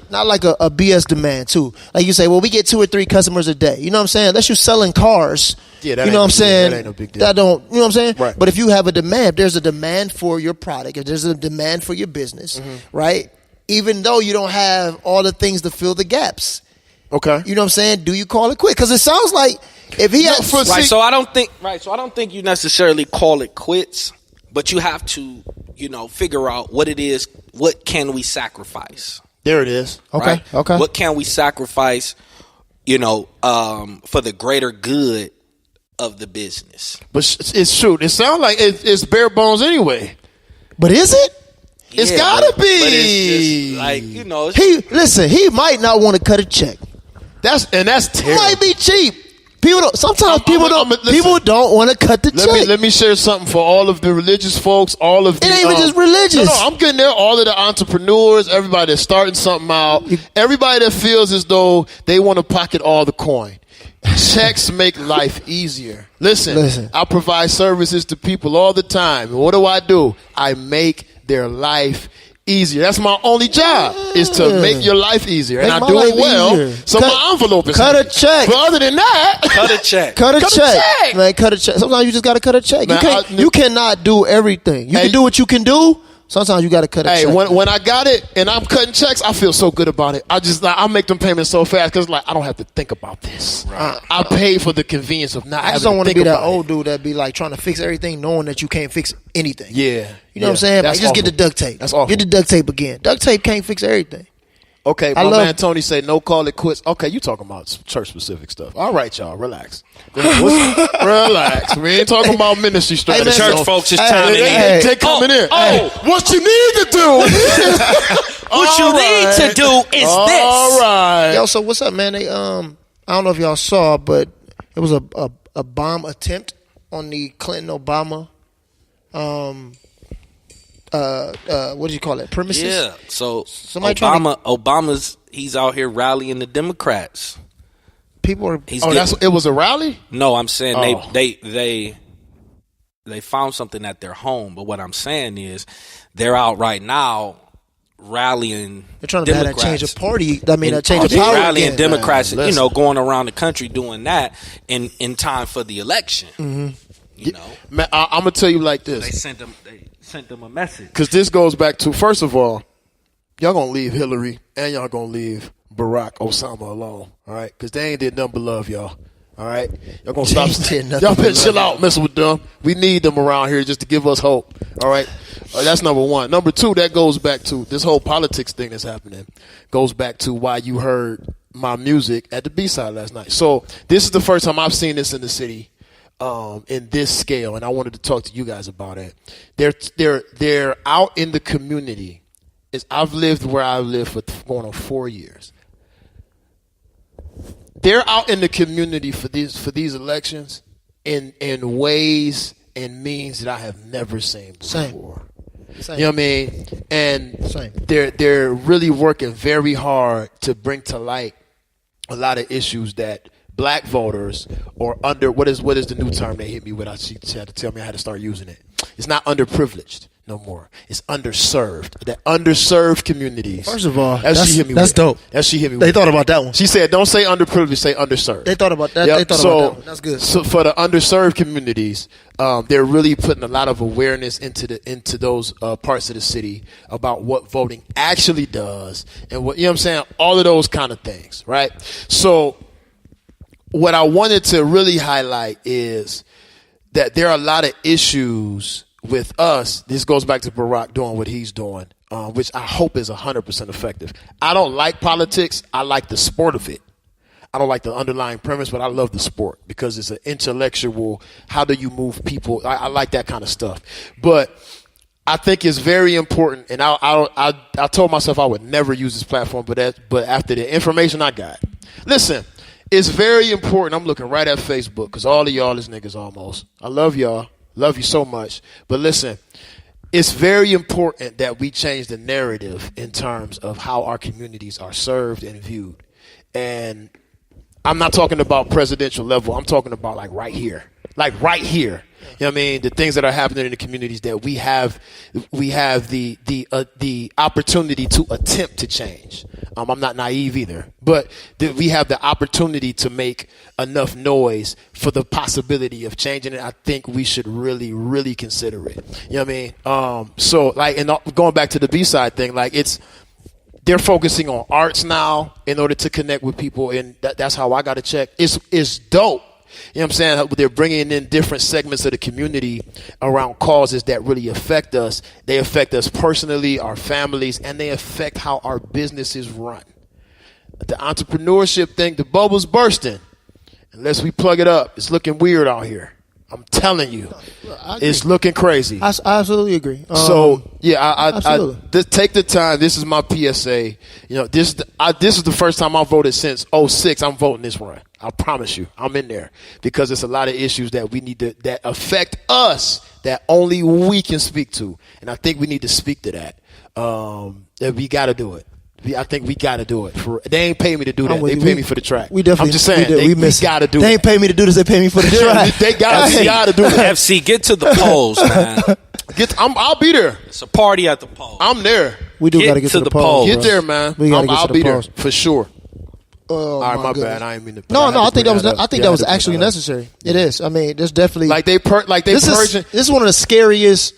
BS demand too. Like you say, well, we get 2 or 3 customers a day. You know what I'm saying? Unless you're selling cars. Yeah, that you know what I'm saying? That ain't no big deal. You know what I'm saying? Right. But if you have a demand, there's a demand for your product. If there's a demand for your business, right? Even though you don't have all the things to fill the gaps, Okay. You know what I'm saying? Do you call it quit? Because it sounds like if he has right. So I don't think you necessarily call it quits, but you have to, figure out what it is. What can we sacrifice? There it is. Okay. Right? Okay. What can we sacrifice? For the greater good of the business. But it's true. It sounds like it's bare bones anyway. But is it? It's gotta be. But it's just like, he might not want to cut a check. That's terrible. It might be cheap. People don't want to cut the check. Let me share something for all of the religious folks, all of the. It ain't even just religious. No, I'm getting there. All of the entrepreneurs, everybody that's starting something out, everybody that feels as though they want to pocket all the coin. Checks make life easier. Listen, I provide services to people all the time. And what do? I make their life easier. That's my only job, is to make your life easier. And I do it well. Easier. So my envelope is cut a check. But other than that, cut a check. Cut a check. Man, cut a check. Sometimes you just got to cut a check. Man, you cannot do everything. You can do what you can do. Sometimes you got to cut a check. When I got it and I'm cutting checks, I feel so good about it. I make them payments so fast because I don't have to think about this. Right. I pay for the convenience of not having to think about it. I just don't want to be that old dude that be like trying to fix everything knowing that you can't fix anything. Yeah. You know what I'm saying? Like, just get the duct tape. That's awful. Get the duct tape again. Duct tape can't fix everything. Okay, my man Tony say no call it quits. Okay, you talking about church-specific stuff. All right, y'all, relax. Relax. We ain't talking about ministry strategy. The church folks is chiming in. They coming in. What you need to do. What you need to do is this. All right. Yo, so what's up, man? They I don't know if y'all saw, but it was a bomb attempt on the Clinton-Obama what do you call it? Premises? Yeah. So Obama's he's out here rallying the Democrats. People are. It was a rally? No, I'm saying they found something at their home. But what I'm saying is they're out right now rallying. They're trying to Democrats. change a party. I mean, change of power. Rallying Democrats, going around the country doing that in time for the election. Mm-hmm. Man, I'm gonna tell you like this. They sent them a message. Because this goes back to, first of all, y'all gonna leave Hillary and y'all gonna leave Barack Osama alone, all right? Because they ain't did nothing but love y'all, all right? Y'all gonna stop. Y'all better chill out messing with them. We need them around here just to give us hope, all right? That's number one. Number two, that goes back to this whole politics thing that's happening. Goes back to why you heard my music at the B-side last night. So this is the first time I've seen this in the city. In this scale, and I wanted to talk to you guys about it. They're out in the community. I've lived where I live for going on 4 years. They're out in the community for these elections in ways and means that I have never seen before. Same. You know what I mean? And they're really working very hard to bring to light a lot of issues that black voters or what is the new term they hit me with? She had to tell me I had to start using it. It's not underprivileged no more. It's underserved. That underserved communities. First of all, that's dope. That she hit me with. They thought about that one. She said, don't say underprivileged, say underserved. They thought about that. Yep. They thought about that one. That's good. So for the underserved communities, they're really putting a lot of awareness into those parts of the city about what voting actually does and what, you know what I'm saying? All of those kind of things, right? So what I wanted to really highlight is that there are a lot of issues with us. This goes back to Barack doing what he's doing, which I hope is 100% effective. I don't like politics. I like the sport of it. I don't like the underlying premise, but I love the sport because it's an intellectual, how do you move people? I like that kind of stuff. But I think it's very important, and I told myself I would never use this platform, but after the information I got. Listen, it's very important. I'm looking right at Facebook because all of y'all is niggas almost. I love y'all. Love you so much. But listen, it's very important that we change the narrative in terms of how our communities are served and viewed. And I'm not talking about presidential level. I'm talking about like right here. Like right here. You know what I mean? The things that are happening in the communities that we have the opportunity to attempt to change. I'm not naive either, but we have the opportunity to make enough noise for the possibility of changing it. I think we should really, really consider it. You know what I mean? So like, and going back to the B-side thing, like they're focusing on arts now in order to connect with people, and that's how I got to check. It's dope. You know what I'm saying? They're bringing in different segments of the community around causes that really affect us. They affect us personally, our families, and they affect how our businesses run. The entrepreneurship thing, the bubble's bursting. Unless we plug it up, it's looking weird out here. I'm telling you, it's looking crazy. I absolutely agree. I take the time. This is my PSA. You know, this is the first time I voted since '06. I'm voting this run. I promise you, I'm in there because there's a lot of issues that we need that affect us that only we can speak to, and I think we need to speak to that. That we got to do it. I think we got to do it. They ain't pay me to do that. They pay me for the track. We definitely. I'm just saying. We got to do it. They ain't pay me to do this. They pay me for the track. They got to do it. FC, get to the polls, man. I'll be there. It's a party at the polls. I'm there. We do got to get to the polls. Get there, man. I'll be there for sure. Oh, all right, my bad. I ain't mean to. No. I think that was. I think that was actually necessary. It is. I mean, there's definitely this is one of the scariest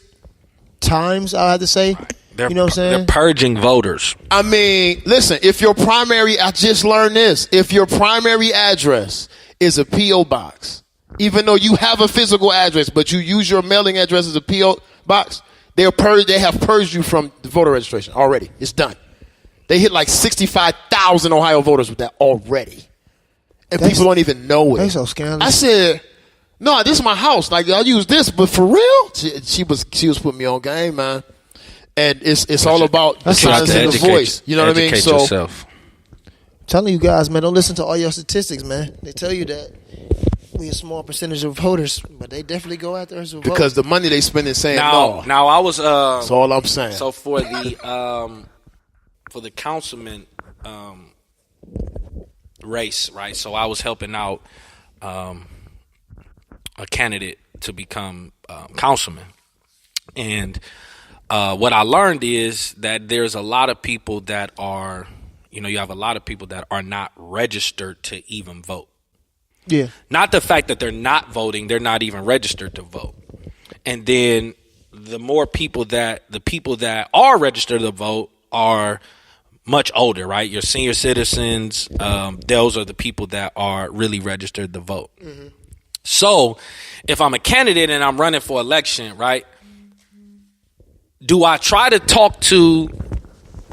times, I have to say. You know what I'm saying? They're purging voters. I mean, listen, I just learned this. If your primary address is a P.O. box, even though you have a physical address, but you use your mailing address as a P.O. box, they have purged you from the voter registration already. It's done. They hit like 65,000 Ohio voters with that already. And people don't even know it. That's so scandalous. I said, no, this is my house. Like, I use this, but for real? She was putting me on game, man. And it's all about the silence and the voice. You know what I mean? So, yourself. Telling you guys, man, don't listen to all your statistics, man. They tell you that we a small percentage of voters, but they definitely go after us because the money they spend is saying no. Now I was. That's all I'm saying. So for the councilman race, right? So I was helping out a candidate to become councilman, and. What I learned is that there's a lot of people that are, you have a lot of people that are not registered to even vote. Yeah. Not the fact that they're not voting, they're not even registered to vote. And then the people that are registered to vote are much older, right? Your senior citizens, those are the people that are really registered to vote. Mm-hmm. So if I'm a candidate and I'm running for election, right? Do I try to talk to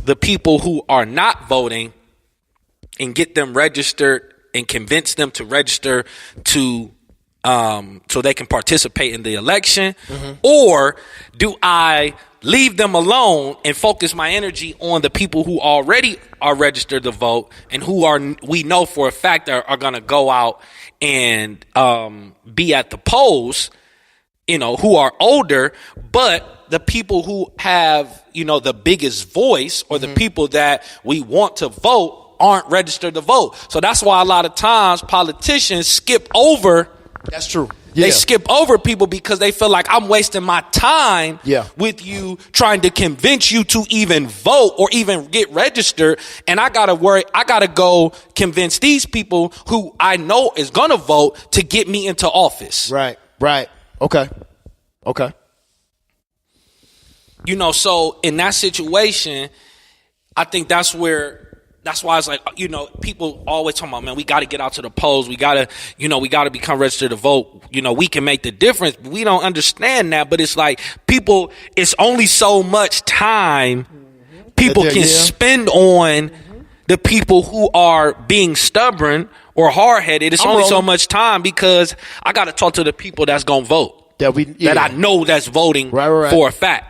the people who are not voting and get them registered and convince them to register to so they can participate in the election? Mm-hmm. Or do I leave them alone and focus my energy on the people who already are registered to vote and we know for a fact are going to go out and be at the polls, who are older, but the people who have, the biggest voice or the people that we want to vote aren't registered to vote. So that's why a lot of times politicians skip over. That's true. Yeah. They skip over people because they feel like I'm wasting my time with you trying to convince you to even vote or even get registered. And I got to go convince these people who I know is going to vote to get me into office. Right. Okay. So in that situation, I think that's why it's like, people always talking about, man, we got to get out to the polls. We got to become registered to vote. We can make the difference. We don't understand that, but it's like it's only so much time people can spend on the people who are being stubborn or hard-headed. It's only so much time because I got to talk to the people that's going to vote. That I know that's voting for a fact.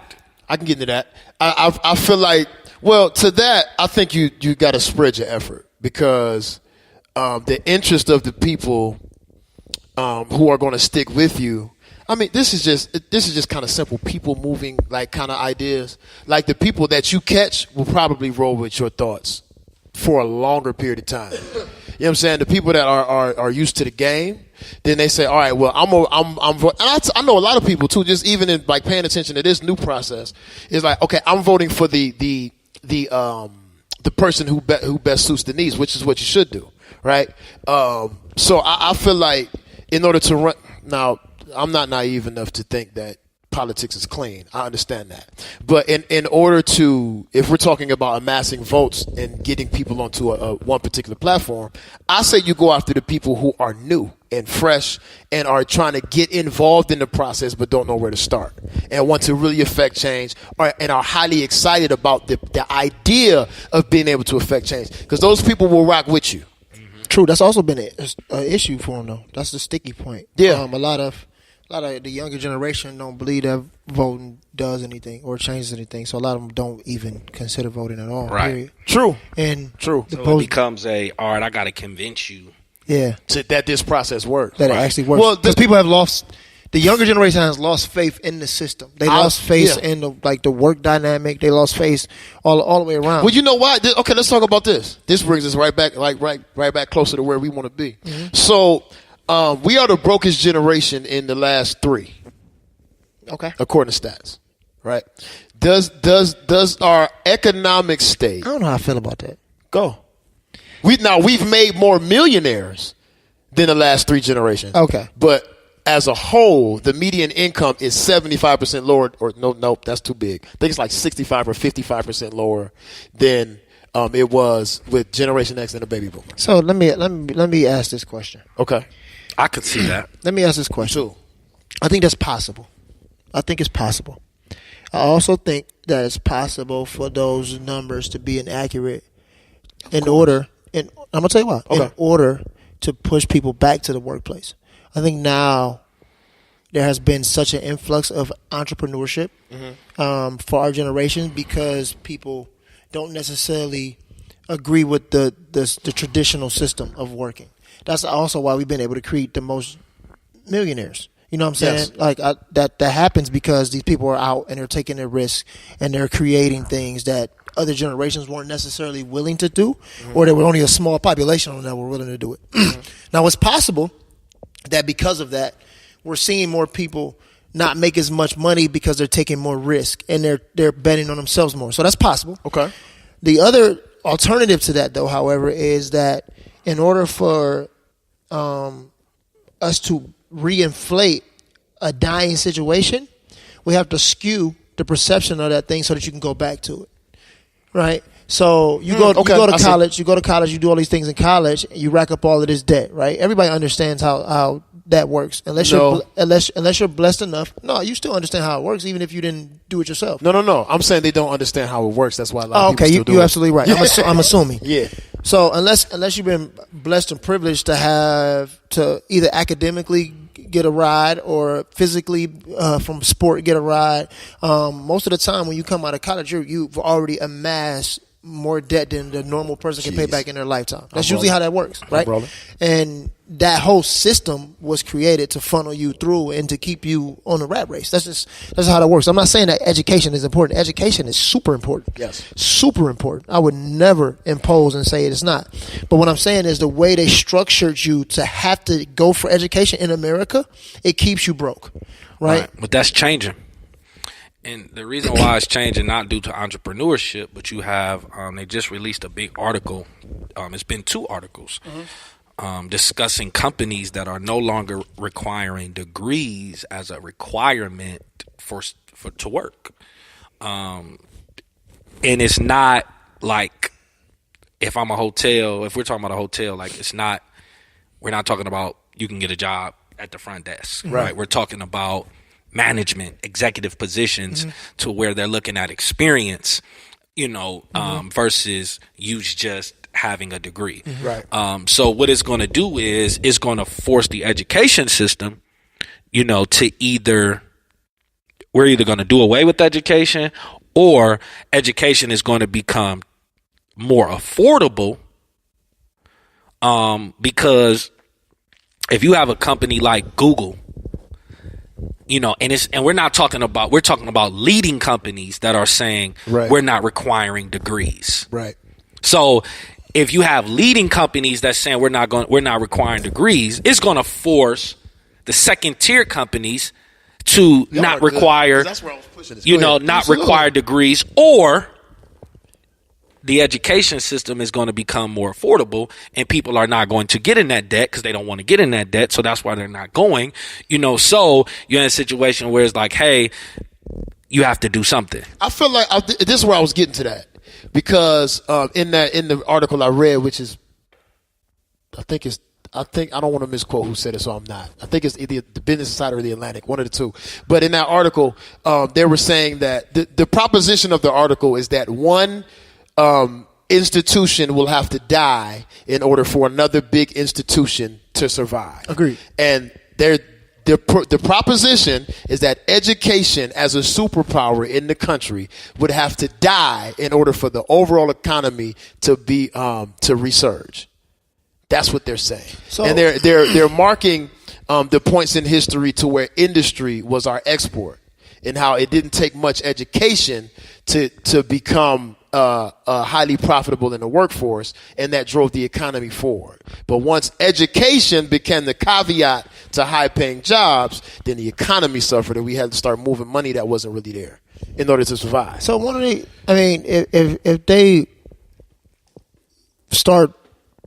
I can get into that. I feel like, well, to that, I think you got to spread your effort because the interest of the people who are going to stick with you. I mean, this is just kind of simple people moving like kind of ideas. Like the people that you catch will probably roll with your thoughts for a longer period of time. You know what I'm saying? The people that are used to the game, then they say, all right, well, I know a lot of people too, just even in like paying attention to this new process, is like, okay, I'm voting for the person who best suits the needs, which is what you should do, right? So I feel like in order to run, now I'm not naive enough to think that politics is clean. I understand that. But in order to, if we're talking about amassing votes and getting people onto a one particular platform, I say you go after the people who are new and fresh and are trying to get involved in the process but don't know where to start and want to really affect change and are highly excited about the idea of being able to affect change, because those people will rock with you. True. That's also been an issue for them, though. That's the sticky point. Yeah. A lot of the younger generation don't believe that voting does anything or changes anything. So a lot of them don't even consider voting at all. Right. Period. True. And True. So it becomes all right, I got to convince you. Yeah. That this process works. That it actually works. Well, because people have lost. The younger generation has lost faith in the system. They lost faith in the work dynamic. They lost faith all the way around. Well, you know why? Okay, let's talk about this. This brings us right back, right back closer to where we want to be. Mm-hmm. So, we are the brokest generation in the last 3. Okay, according to stats, right? Does our economic state? I don't know how I feel about that. Go. We've made more millionaires than the last 3 generations. Okay, but as a whole, the median income is 75% lower, or nope, that's too big. I think it's like 65 or 55% lower than it was with Generation X and the baby boomers. So let me ask this question. Okay, I could see that. Let me ask this question. too. I think that's possible. I think it's possible. I also think that it's possible for those numbers to be inaccurate I'm gonna tell you why. Okay. In order to push people back to the workplace. I think now there has been such an influx of entrepreneurship for our generation because people don't necessarily agree with the traditional system of working. That's also why we've been able to create the most millionaires. You know what I'm saying? Yes. Like that happens because these people are out and they're taking their risks and they're creating things that other generations weren't necessarily willing to do, or there were only a small population that were willing to do it. Now, it's possible that because of that, we're seeing more people not make as much money because they're taking more risk and they're betting on themselves more. So that's possible. Okay. The other alternative to that, though, however, is that in order for us to reinflate a dying situation, we have to skew the perception of that thing so that you can go back to it. Right? So you go to college, you do all these things in college, and you rack up all of this debt, right? Everybody understands how that works. Unless you're blessed enough. No, you still understand how it works, even if you didn't do it yourself. No. I'm saying they don't understand how it works. That's why a lot of people still do it. You're absolutely right. I'm assuming. Yeah. So unless you've been blessed and privileged to either academically get a ride or physically from sport get a ride, most of the time when you come out of college, you've already amassed more debt than the normal person can pay back in their lifetime. That's usually how that works, right? And that whole system was created to funnel you through and to keep you on the rat race. That's how that works. I'm not saying that education is important. Education is super important. Yes. Super important. I would never impose and say it's not. But what I'm saying is the way they structured you to have to go for education in America, it keeps you broke, right? But that's changing. And the reason why it's changing, not due to entrepreneurship, but you have, they just released a big article. It's been 2 articles discussing companies that are no longer requiring degrees as a requirement to work. And it's not like if we're talking about a hotel, like we're not talking about you can get a job at the front desk, right? We're talking about management, executive positions to where they're looking at experience, versus you just having a degree. Right. So what it's going to do is it's going to force the education system, to we're either going to do away with education or education is going to become more affordable. Because if you have a company like Google, and we're talking about leading companies that are saying we're not requiring degrees. Right. So if you have leading companies that's saying we're not requiring degrees, it's going to force the second tier companies to not require, that's where I was pushing this. not require degrees, or the education system is going to become more affordable, and people are not going to get in that debt because they don't want to get in that debt. So that's why they're not going, so you're in a situation where it's like, hey, you have to do something. I feel like this is where I was getting to that, because in the article I read, which is, I don't want to misquote who said it, so I'm not. I think it's either the Business Insider or the Atlantic, one of the two. But in that article, they were saying that the proposition of the article is that one institution will have to die in order for another big institution to survive. Agreed. And the proposition is that education as a superpower in the country would have to die in order for the overall economy to be to resurge. That's what they're saying. So, and they're marking the points in history to where industry was our export, and how it didn't take much education to become highly profitable in the workforce, and that drove the economy forward. But once education became the caveat to high-paying jobs, then the economy suffered, and we had to start moving money that wasn't really there in order to survive. So if they start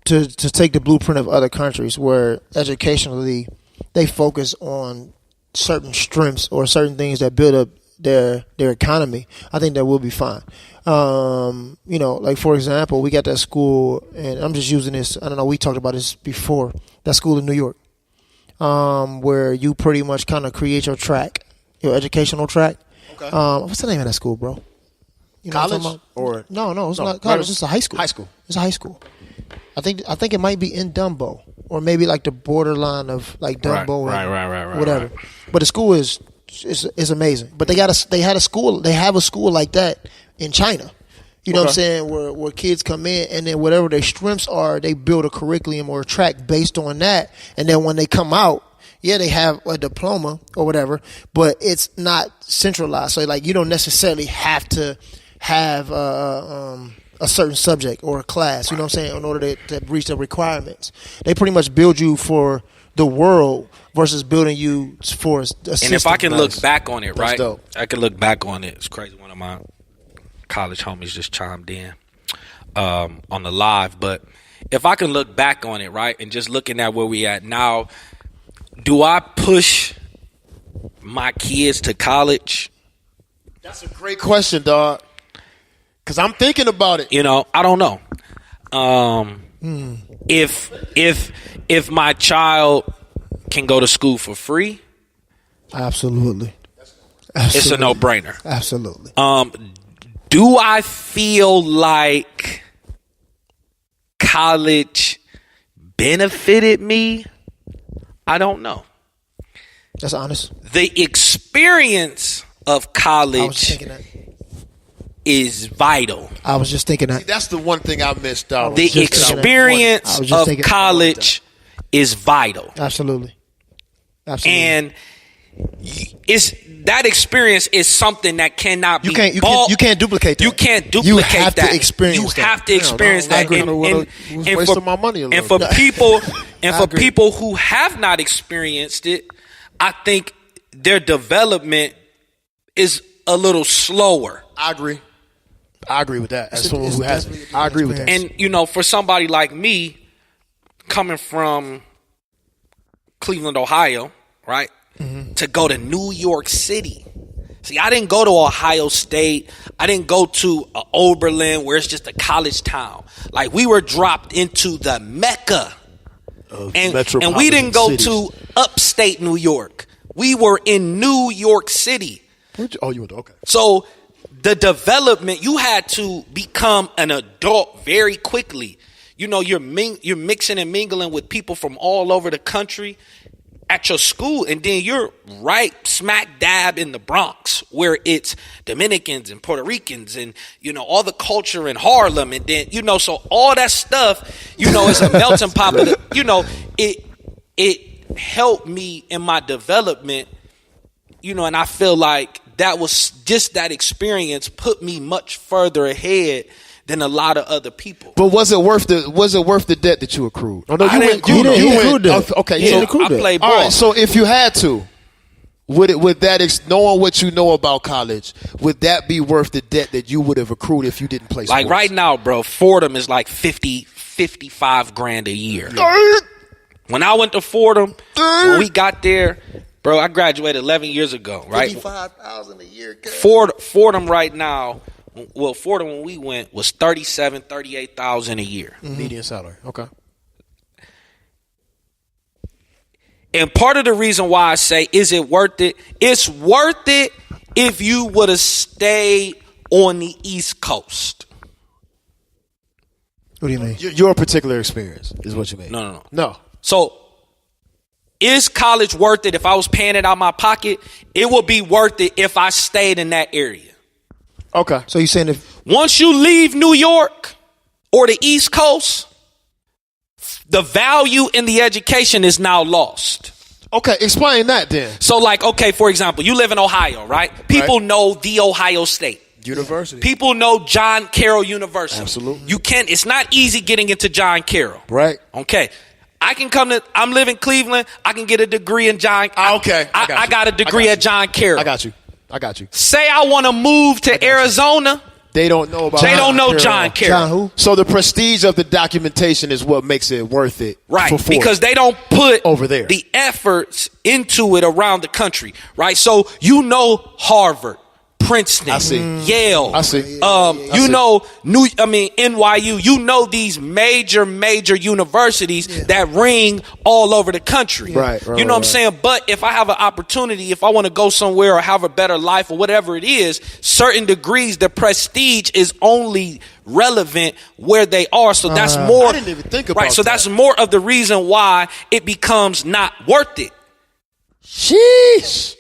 to take the blueprint of other countries where educationally they focus on certain strengths or certain things that build up their economy, I think that will be fine. Like for example, we got that school, and I'm just using this, I don't know, we talked about this before, that school in New York, where you pretty much kind of create your track, your educational track. Okay. What's the name of that school, bro? College? Or no, it's not college. It's a high school. High school. It's a high school. I think it might be in Dumbo, or maybe like the borderline of like Dumbo, right, whatever. Right. But the school is amazing. But they have a school like that in China. You know what I'm saying? Where kids come in, and then whatever their strengths are, they build a curriculum or a track based on that. And then when they come out, yeah, they have a diploma or whatever, but it's not centralized. So like, you don't necessarily have to have a certain subject or a class, you know what I'm saying, in order to reach the requirements. They pretty much build you for the world versus building you for a system. And if I can look back on it, right? Dope. I can look back on it. It's crazy. One of my college homies just chimed in on the live. But if I can look back on it, right, and just looking at where we at now, do I push my kids to college? That's a great question, dog. Because I'm thinking about it. I don't know. If my child can go to school for free, absolutely. It's a no-brainer. Absolutely. Do I feel like college benefited me? I don't know. That's honest. The experience of college is vital. I was just thinking that. See, that's the one thing I missed out. The experience of college is vital. Absolutely. And that experience is something that cannot be you can't duplicate that. You can't duplicate that. You have to experience that. You have to experience that. And wasting my money a little for bit. people who have not experienced it, I think their development is a little slower. I agree with that. As someone who has, I agree with that. And for somebody like me, coming from Cleveland, Ohio, right, to go to New York City. See, I didn't go to Ohio State. I didn't go to Oberlin, where it's just a college town. Like, we were dropped into the Mecca. And we didn't go to upstate New York. We were in New York City. You went to, okay. So the development, you had to become an adult very quickly. You're mixing and mingling with people from all over the country at your school, and then you're right smack dab in the Bronx, where it's Dominicans and Puerto Ricans and all the culture in Harlem, and then so all that stuff is a melting pot. But it helped me in my development, and I feel like that was just that experience put me much further ahead than a lot of other people. But was it worth the debt that you accrued? Oh, no, you didn't accrue debt. Okay, yeah, I played ball. All right, so if you had to, would that knowing what you know about college, would that be worth the debt that you would have accrued if you didn't play sports? Like right now, bro, Fordham is like 55 grand a year. When I went to Fordham, when we got there, bro, I graduated 11 years ago, right? $55,000 a year. Fordham right now, well, Fordham when we went was $38,000 a year. Median salary. Okay. And part of the reason why I say, is it worth it? It's worth it if you would have stayed on the East Coast. What do you mean? Your particular experience is what you mean. No. So, is college worth it if I was paying it out of my pocket? It would be worth it if I stayed in that area. Okay. So you're saying if once you leave New York or the East Coast, the value in the education is now lost. Okay, explain that then. So like, okay, for example, you live in Ohio, right? People know the Ohio State University. People know John Carroll University. Absolutely. It's not easy getting into John Carroll. Right. Okay. I'm living in Cleveland. I can get a degree in John. Okay. I got a degree at John Carroll. I got you. Say I want to move to Arizona. They don't know about They don't know John Carroll. John who? So the prestige of the documentation is what makes it worth it. Right. For Ford. Because they don't put over there the efforts into it around the country. Right. So you know Harvard, Princeton, I see. Yale. I see. NYU. You know these major universities that ring all over the country. Right. You know what I'm saying? But if I have an opportunity, if I want to go somewhere or have a better life or whatever it is, certain degrees, the prestige is only relevant where they are. So that's more. I didn't even think about right. So that. that's more of the reason why it becomes not worth it. Sheesh.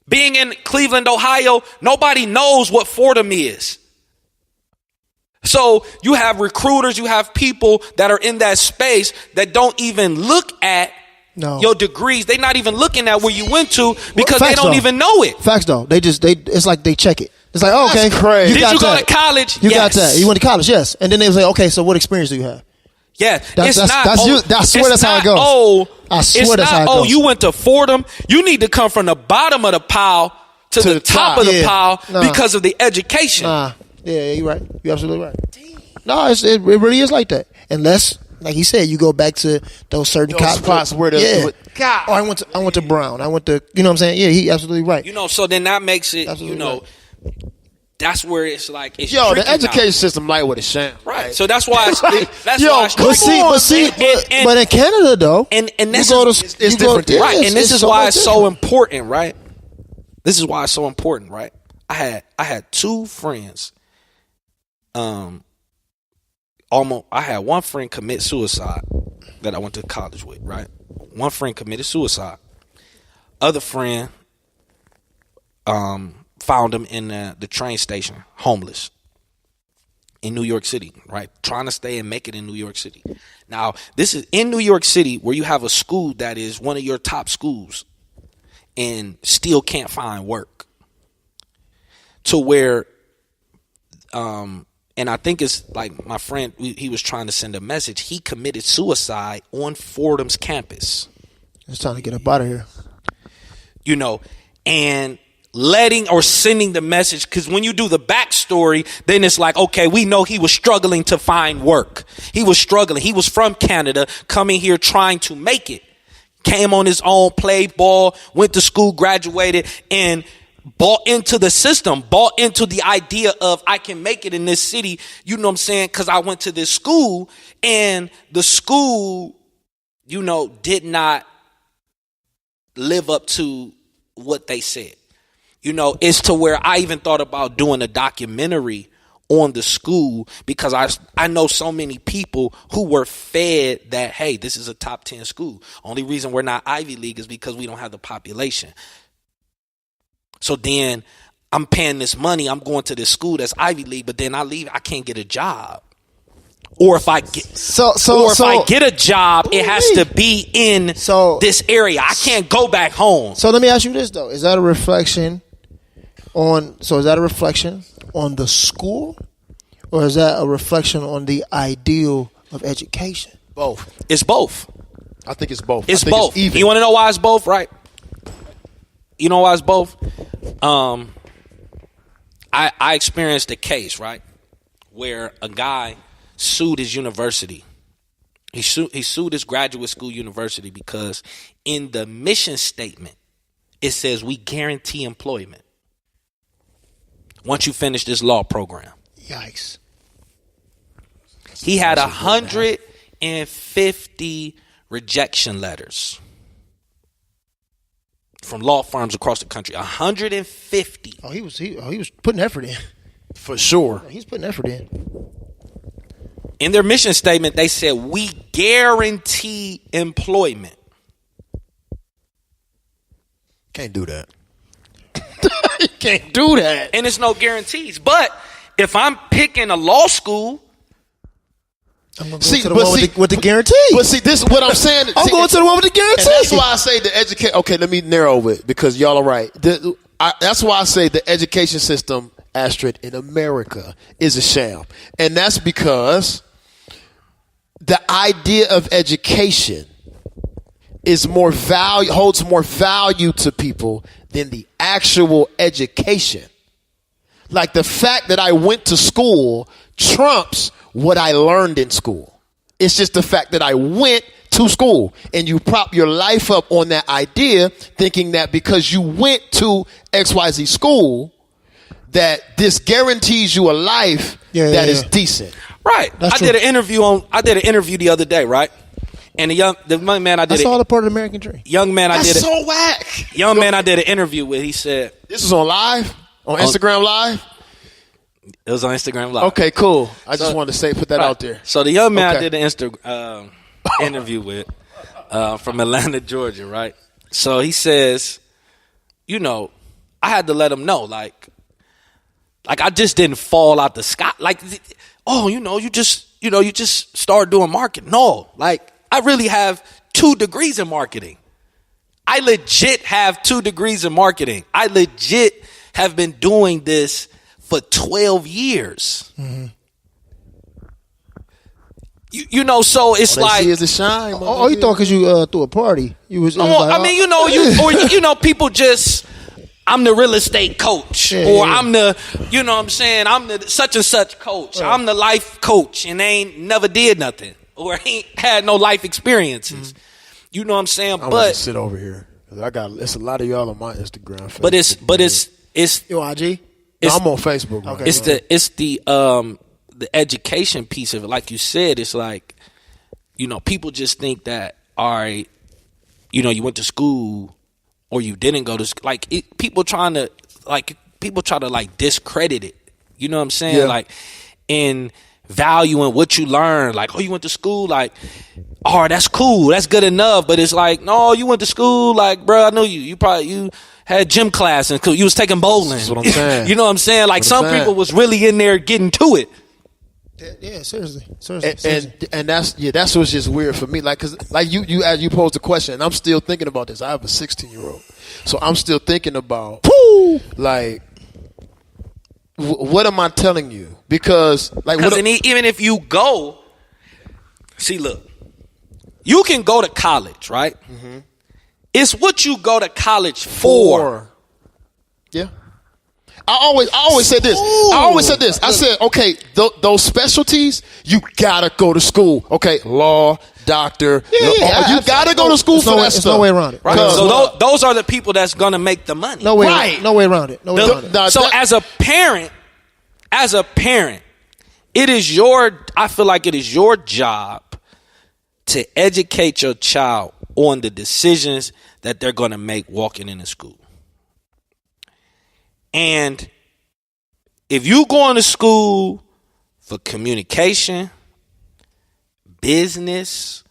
Being in Cleveland, Ohio, nobody knows what Fordham is. So you have recruiters, you have people that are in that space that don't even look at your degrees. They're not even looking at where you went to because they don't even know it. Facts though. It's like they check it. It's like, oh, okay. That's crazy. Did you go to college? You got that. You went to college, yes. And then they was like, okay, so what experience do you have? Yeah, I swear that's how it goes. I swear that's how it goes. You went to Fordham. You need to come from the bottom of the pile to the top of the pile because of the education. Yeah, you're right. You're absolutely right. No, it really is like that. Unless, like he said, you go back to those certain spots where God. Oh, I went to Brown. I went to, you know what I'm saying? Yeah, he absolutely right. You know, so then that makes it, absolutely right. That's where it's like it's the education system light with a sham. Right. So that's why it's but in Canada though, and this is different. Right. And this is why it's so important, right? This is why it's so important, right? I had two friends. I had one friend commit suicide that I went to college with, right? One friend committed suicide. Other friend found him in the train station, homeless, in New York City, right? Trying to stay and make it in New York City. Now, this is in New York City where you have a school that is one of your top schools and still can't find work. To where, and I think it's like my friend, he was trying to send a message. He committed suicide on Fordham's campus. It's time to get up out of here. You know, and sending the message, because when you do the backstory, then it's like, okay, we know he was struggling to find work. He was struggling. He was from Canada, coming here trying to make it. Came on his own, played ball, went to school, graduated, and bought into the system, bought into the idea of I can make it in this city. You know what I'm saying? Because I went to this school, and the school, did not live up to what they said. It's to where I even thought about doing a documentary on the school, because I know so many people who were fed that, hey, this is a top 10 school. Only reason we're not Ivy League is because we don't have the population. So then I'm paying this money. I'm going to this school that's Ivy League, but then I leave. I can't get a job. Or if I get I get a job, it has to be in this area. I can't go back home. So let me ask you this though: is that a reflection on the school, or is that a reflection on the ideal of education? Both. It's both. I think it's both. It's both. You want to know why it's both, right? You know why it's both? I experienced a case, right, where a guy sued his university. He sued his graduate school university because in the mission statement, it says we guarantee employment once you finish this law program. Yikes. He had 150 rejection letters from law firms across the country. 150. Oh, he was putting effort in. For sure. He's putting effort in. In their mission statement, they said we guarantee employment. Can't do that. You can't do that. And it's no guarantees. But if I'm picking a law school, I'm going to go to the one with the guarantee. But see, this is what I'm saying. I'm going to the one with the guarantee. And that's why I say the educate. Okay, let me narrow it because y'all are right. That's why I say the education system, asterisk, in America is a sham. And that's because the idea of education is holds more value to people than the actual education. Like the fact that I went to school trumps what I learned in school. It's just the fact that I went to school, and you prop your life up on that idea, thinking that because you went to XYZ school, that this guarantees you a life that is decent. Right. I did an interview the other day, right? And the young man That's all a part of the American dream. That's so whack. Young man I did an interview with, he said, this was on live? On Instagram Live? It was on Instagram Live. Okay, cool. I just wanted to put that out there. So the young man I did an interview with from Atlanta, Georgia, right? So he says, I had to let him know, like I just didn't fall out the sky. Like, you just start doing marketing. No, like I really have 2 degrees in marketing. I legit have 2 degrees in marketing. I legit have been doing this for 12 years. Mm-hmm. So it's like is a shine. You thought because you threw a party, you was. People just. I'm the real estate coach, I'm the, I'm the such and such coach. Right. I'm the life coach, and they ain't never did nothing or ain't had no life experiences. Mm-hmm. You know what I'm saying? I'm gonna sit over here. It's a lot of y'all on my Instagram. Facebook, but it's you on IG? No, I'm on Facebook. Bro. Okay, it's the education piece of it. Like you said, it's like, people just think that, all right, you went to school or you didn't go to school. Like people try to discredit it. You know what I'm saying? Yeah. Like in valuing what you learned. Like, you went to school. Like, that's cool. That's good enough. But it's like, no, you went to school. Like, bro, I know you. You had gym class and you was taking bowling. That's what I'm saying. You know what I'm saying? Like some people was really in there getting to it. Yeah, seriously. And that's what's just weird for me. Like, cause like you as you posed the question, and I'm still thinking about this. I have a 16-year-old, so I'm still thinking about like, what am I telling you? Because like, even if you go, look, you can go to college, right? Mm-hmm. It's what you go to college for. Yeah. I always said this. I said, okay, those specialties, you gotta go to school. Okay, law, doctor. You gotta go to school for that stuff. There's no way around it. Right. So those are the people that's gonna make the money. No way around it. So as a parent, I feel like it is your job to educate your child on the decisions that they're gonna make walking into school. And if you going to school for communication, business,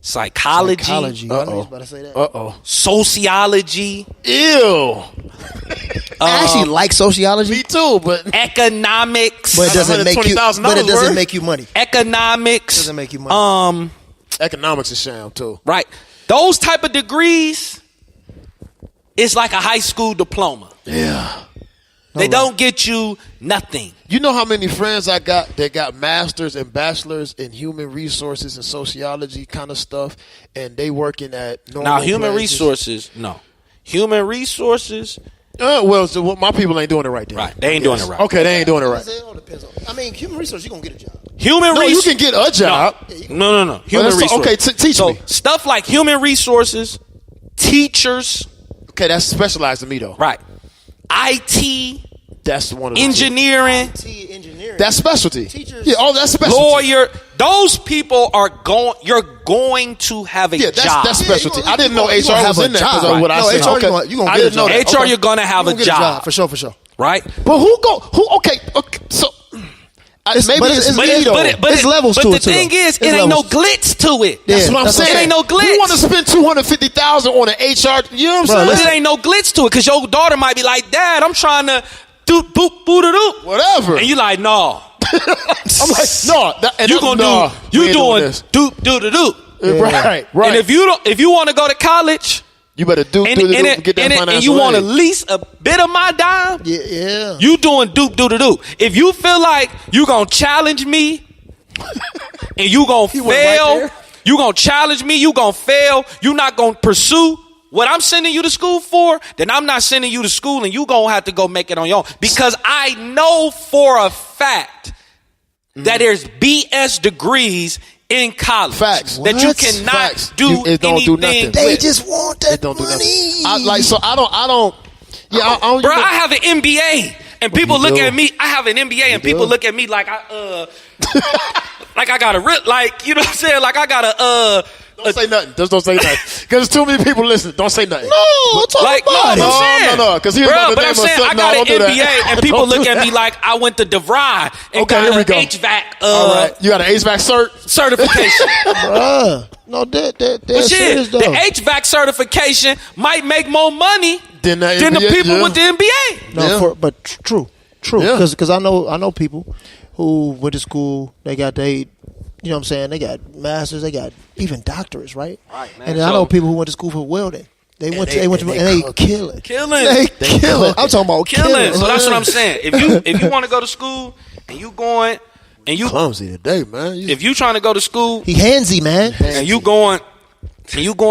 psychology. I was about to say that. Sociology. Ew. I actually like sociology. Me too, but economics. But it doesn't make you. But it doesn't make you money. Economics doesn't make you money. Economics is sham too. Right. Those type of degrees, it's like a high school diploma. Yeah. They don't get you nothing. You know how many friends I got that got masters and bachelors in human resources and sociology kind of stuff, and they working at normal human places? resources, no. human resources. Well, my people ain't doing it right then. Right, they ain't doing it right. Okay, they ain't doing it right. It all depends on. I mean, human resources, you gonna get a job. You can get a job. No. Human resources. Okay, teach me. Stuff like human resources, teachers. Okay, that's specialized to me though. Right. IT. That's one of the engineering. Engineering. That's specialty. Teachers. Yeah, that's specialty. Lawyer. Those people are going. You're going to have a job. That's specialty. I didn't know HR have was a in there job. because of what I said. HR, you gonna I get a didn't know job. that. HR, you're gonna have a job for sure. Right. But okay. So maybe it's levels to it. But the thing is, it ain't no glitz to it. That's what I'm saying. It ain't no glitz. You want to spend $250,000 on an HR? You know what I'm saying? It ain't no glitz to it because your daughter might be like, Dad, I'm trying to do boop boo da doo. Whatever. And you like, no. I'm like, no. You gonna do? You doing doop doo da doo? Right. And if you want to go to college, you better get that financial and you want to aid. lease a bit of my dime. Yeah. You doing doop doo da doo? If you feel like you gonna challenge me and you gonna fail, you gonna challenge me, you gonna fail, you not gonna pursue what I'm sending you to school for, then I'm not sending you to school and you gonna have to go make it on your own. Because I know for a fact that there's BS degrees in college. Facts. That you cannot do anything. They just want that don't do money. I don't. Yeah, I don't. Bro, I have an MBA, and people look at me. I have an MBA, and people look at me like like I got a like, you know what I'm saying? Like I got a Don't say nothing. Just don't say nothing. Because there's too many people listening. Don't say nothing. No, talk about it. No. Because But I'm saying I got an MBA, and people look at me like I went to DeVry and got an HVAC. All right. You got an HVAC certification. No, that But serious the though. HVAC certification might make more money than the people with the MBA. No, but true. Yeah. Because I know people who went to school. They got you know what I'm saying? They got masters. They got even doctorates, right? Right, man. And I know people who went to school for welding. They went to and they kill it. They kill it. I'm talking about killing. So that's what I'm saying. If you want to go to school and you going and you clumsy today, man. If you trying to go to school, he handsy, man. And you going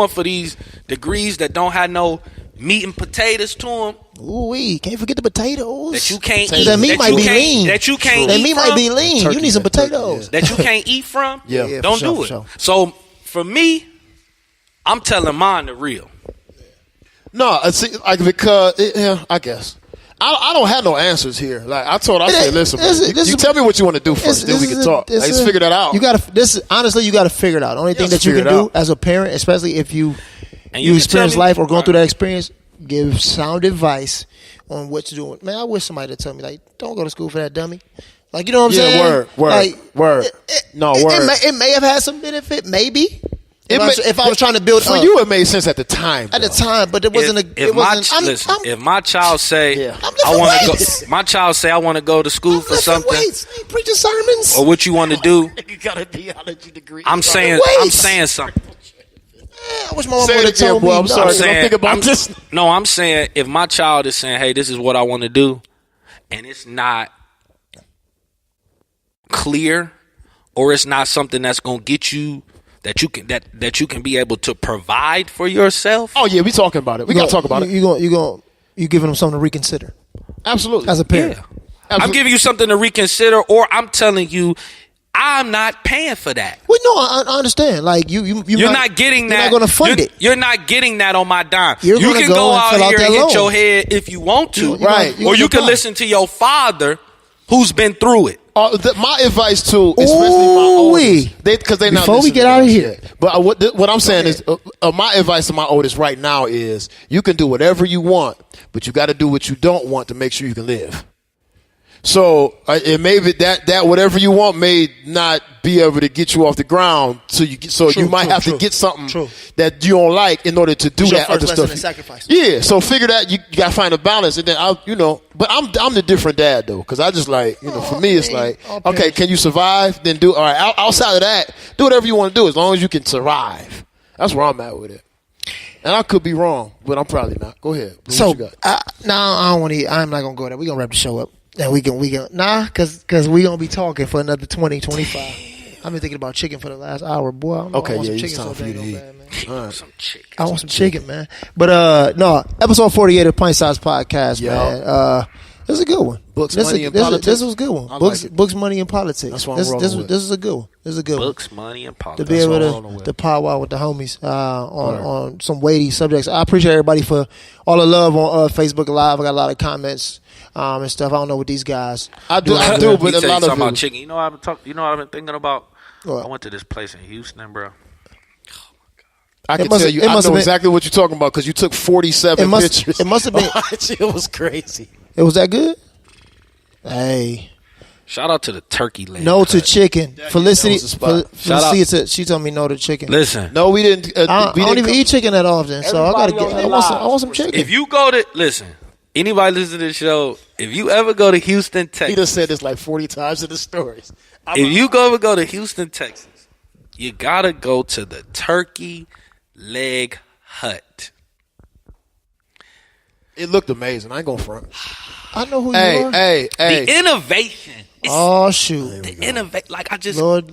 for these degrees that don't have no meat and potatoes to them. Ooh, can't forget the potatoes. That you can't eat. That meat might be lean. That you can't eat. That meat might be lean. Turkey, you need some potatoes. That you can't eat from. Yeah. Don't do it. Sure. So for me, I'm telling mine the real. No, see, like because I guess I don't have no answers here. Like I said, listen, you tell me what you want to do first, then we can talk. Let's figure that out. You honestly, you got to figure it out. The only thing that you can do as a parent, especially if you experience life or going through that experience, give sound advice on what to do. Man, I wish somebody would tell me, like, don't go to school for that dummy. Like, you know what I'm saying? Word. It may have had some benefit, maybe. If I was trying to build for you, it made sense at the time. At the time, but it wasn't if my child say I want to go, my child say I want to go to school for something. Preaching sermons. Or what you want to do? You got a theology degree. I'm saying something. I wish my mom would have told me. I'm sorry. I'm saying if my child is saying, "Hey, this is what I want to do," and it's not clear, or it's not something that's gonna get you that you can be able to provide for yourself. Oh yeah, we talking about it. We gotta talk about it. You giving them something to reconsider. Absolutely, as a parent. Yeah. I'm giving you something to reconsider, or I'm telling you, I'm not paying for that. Well, no, I understand. Like you're not getting that. You're not going to fund it. You're not getting that on my dime. You can go out here and hit your head if you want to, right? Or you can listen to your father, who's been through it. My advice to, especially my oldest, because they not before we get out of here. Yet. But what I'm saying is, my advice to my oldest right now is, you can do whatever you want, but you got to do what you don't want to make sure you can live. So it may be that whatever you want may not be able to get you off the ground. You might have to get something that you don't like in order to do that other stuff. Sacrifice. Yeah. So figure that you got to find a balance, and then But I'm the different dad though, because I just for me it's like, okay, can you survive? Then do all right. Outside of that, do whatever you want to do as long as you can survive. That's where I'm at with it. And I could be wrong, but I'm probably not. Go ahead. So I don't want to. I'm not gonna go there. We're gonna wrap the show up. And we can cause we gonna be talking for another 20, 25. I've been thinking about chicken for the last hour, boy. I want some chicken so bad, man. Some chicken. I want some chicken, man. But no, episode 48 of Pint Size Podcast, man. This is a good one. Books, money, and politics. This was a good one. Books, money, and politics. That's what I'm rolling with. This is a good one. This is a good one. Books, money, and politics. To be able to powwow with the homies on some weighty subjects. I appreciate everybody for all the love on Facebook Live. I got a lot of comments and stuff. I don't know what these guys. I do, but a lot of about chicken. You know what I've been thinking about? What? I went to this place in Houston, bro. I can tell you, I know exactly what you're talking about because you took 47 pictures. It must have been. It was crazy. It was that good? Hey. Shout out to the turkey leg. No to chicken. Felicity, she told me no to chicken. Listen. No, we didn't. I don't even eat chicken that often, so I want some chicken. If you go to, listen, anybody listen to the show, if you ever go to Houston, Texas. He done said this like 40 times in the stories. If you ever go to Houston, Texas, you got to go to the Turkey Leg Hut. It looked amazing. I ain't going front. I know who you are. Hey. The innovation. Oh, shoot. The innovation. Like, I just. Lord.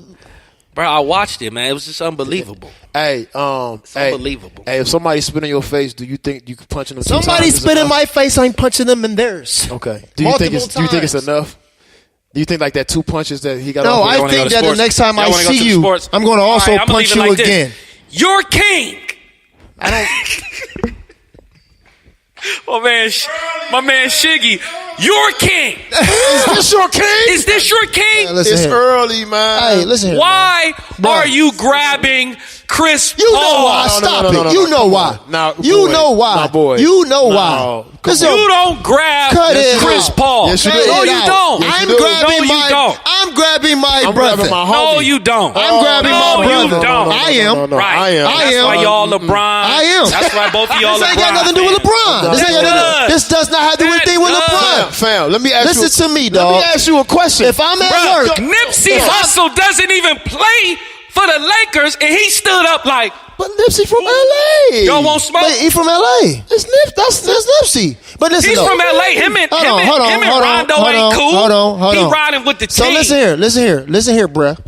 Bro, I watched it, man. It was just unbelievable. It's unbelievable. Hey, if somebody spit in your face, do you think you can punch them? Somebody spit in my face, I'm punching them in theirs. Okay. Do you think it's enough? Do you think like that 2 punches that he got? No, I think that the next time I see you, I'm going to also punch you again. You're king. I don't. My man Shiggy, you're king. Is this your king? Is this your king? It's early, man. Hey, listen here. Why are you grabbing Chris Paul? You know why. Stop it. You know why. You know why. You know why. You don't grab Chris Paul. Yes, you do. No, you don't. I'm grabbing my brother. No, you don't. I'm grabbing my brother. You don't. I am. Right. That's why y'all LeBron. I am. That's why both of y'all LeBron. This ain't got nothing to do with LeBron. This does not have to do anything with LeBron. Fam, let me ask you. Listen to me, dog. Let me ask you a question. If I'm at work, Nipsey Hussle doesn't even play for the Lakers, and he stood up like. But Nipsey from L.A. Y'all won't smoke? But he from L.A. That's Nipsey. But listen, he's from L.A. Him and Rondo ain't cool. He riding with the team. So listen here, bruh.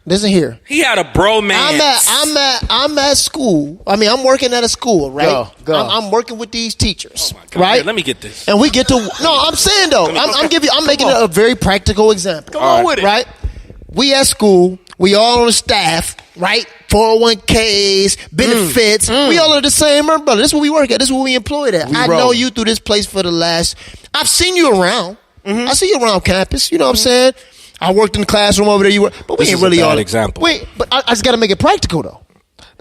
Listen here. He had a bromance. I'm at school. I mean, I'm working at a school, right? Go. I'm working with these teachers, God, right? Here, let me get this. And we get to. No, I'm saying though. I'm making a very practical example. Come on with it, right? We at school. We all on the staff, right? 401ks, benefits. We all are the same, brother. This is what we work at. This is what we employed at. I know you through this place for the last. I've seen you around. I see you around campus. You know what I'm saying? I worked in the classroom over there. You were, but we ain't really all example. Wait, but I just got to make it practical though.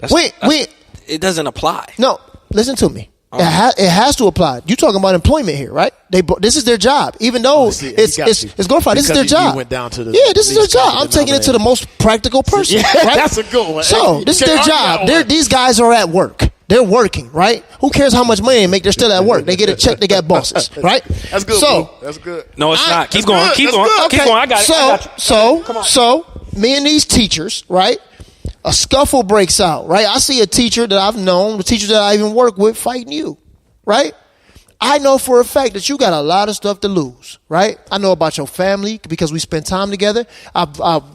It doesn't apply. No, listen to me. It has to apply. You talking about employment here, right? This is their job, even though it's glorified. This is their job. Went down to this is their job. I'm taking it to the most practical person. Yeah, right? That's a good one. So this is their job. These guys are at work. They're working, right? Who cares how much money they make? They're still at work. They get a check. They got bosses, right? That's good. So that's good. No, it's not. Keep going. Keep going. Okay. Keep going. I got it. So me and these teachers, right? A scuffle breaks out, right? I see a teacher that I've known, the teachers that I even work with, fighting you, right? I know for a fact that you got a lot of stuff to lose, right? I know about your family because we spend time together.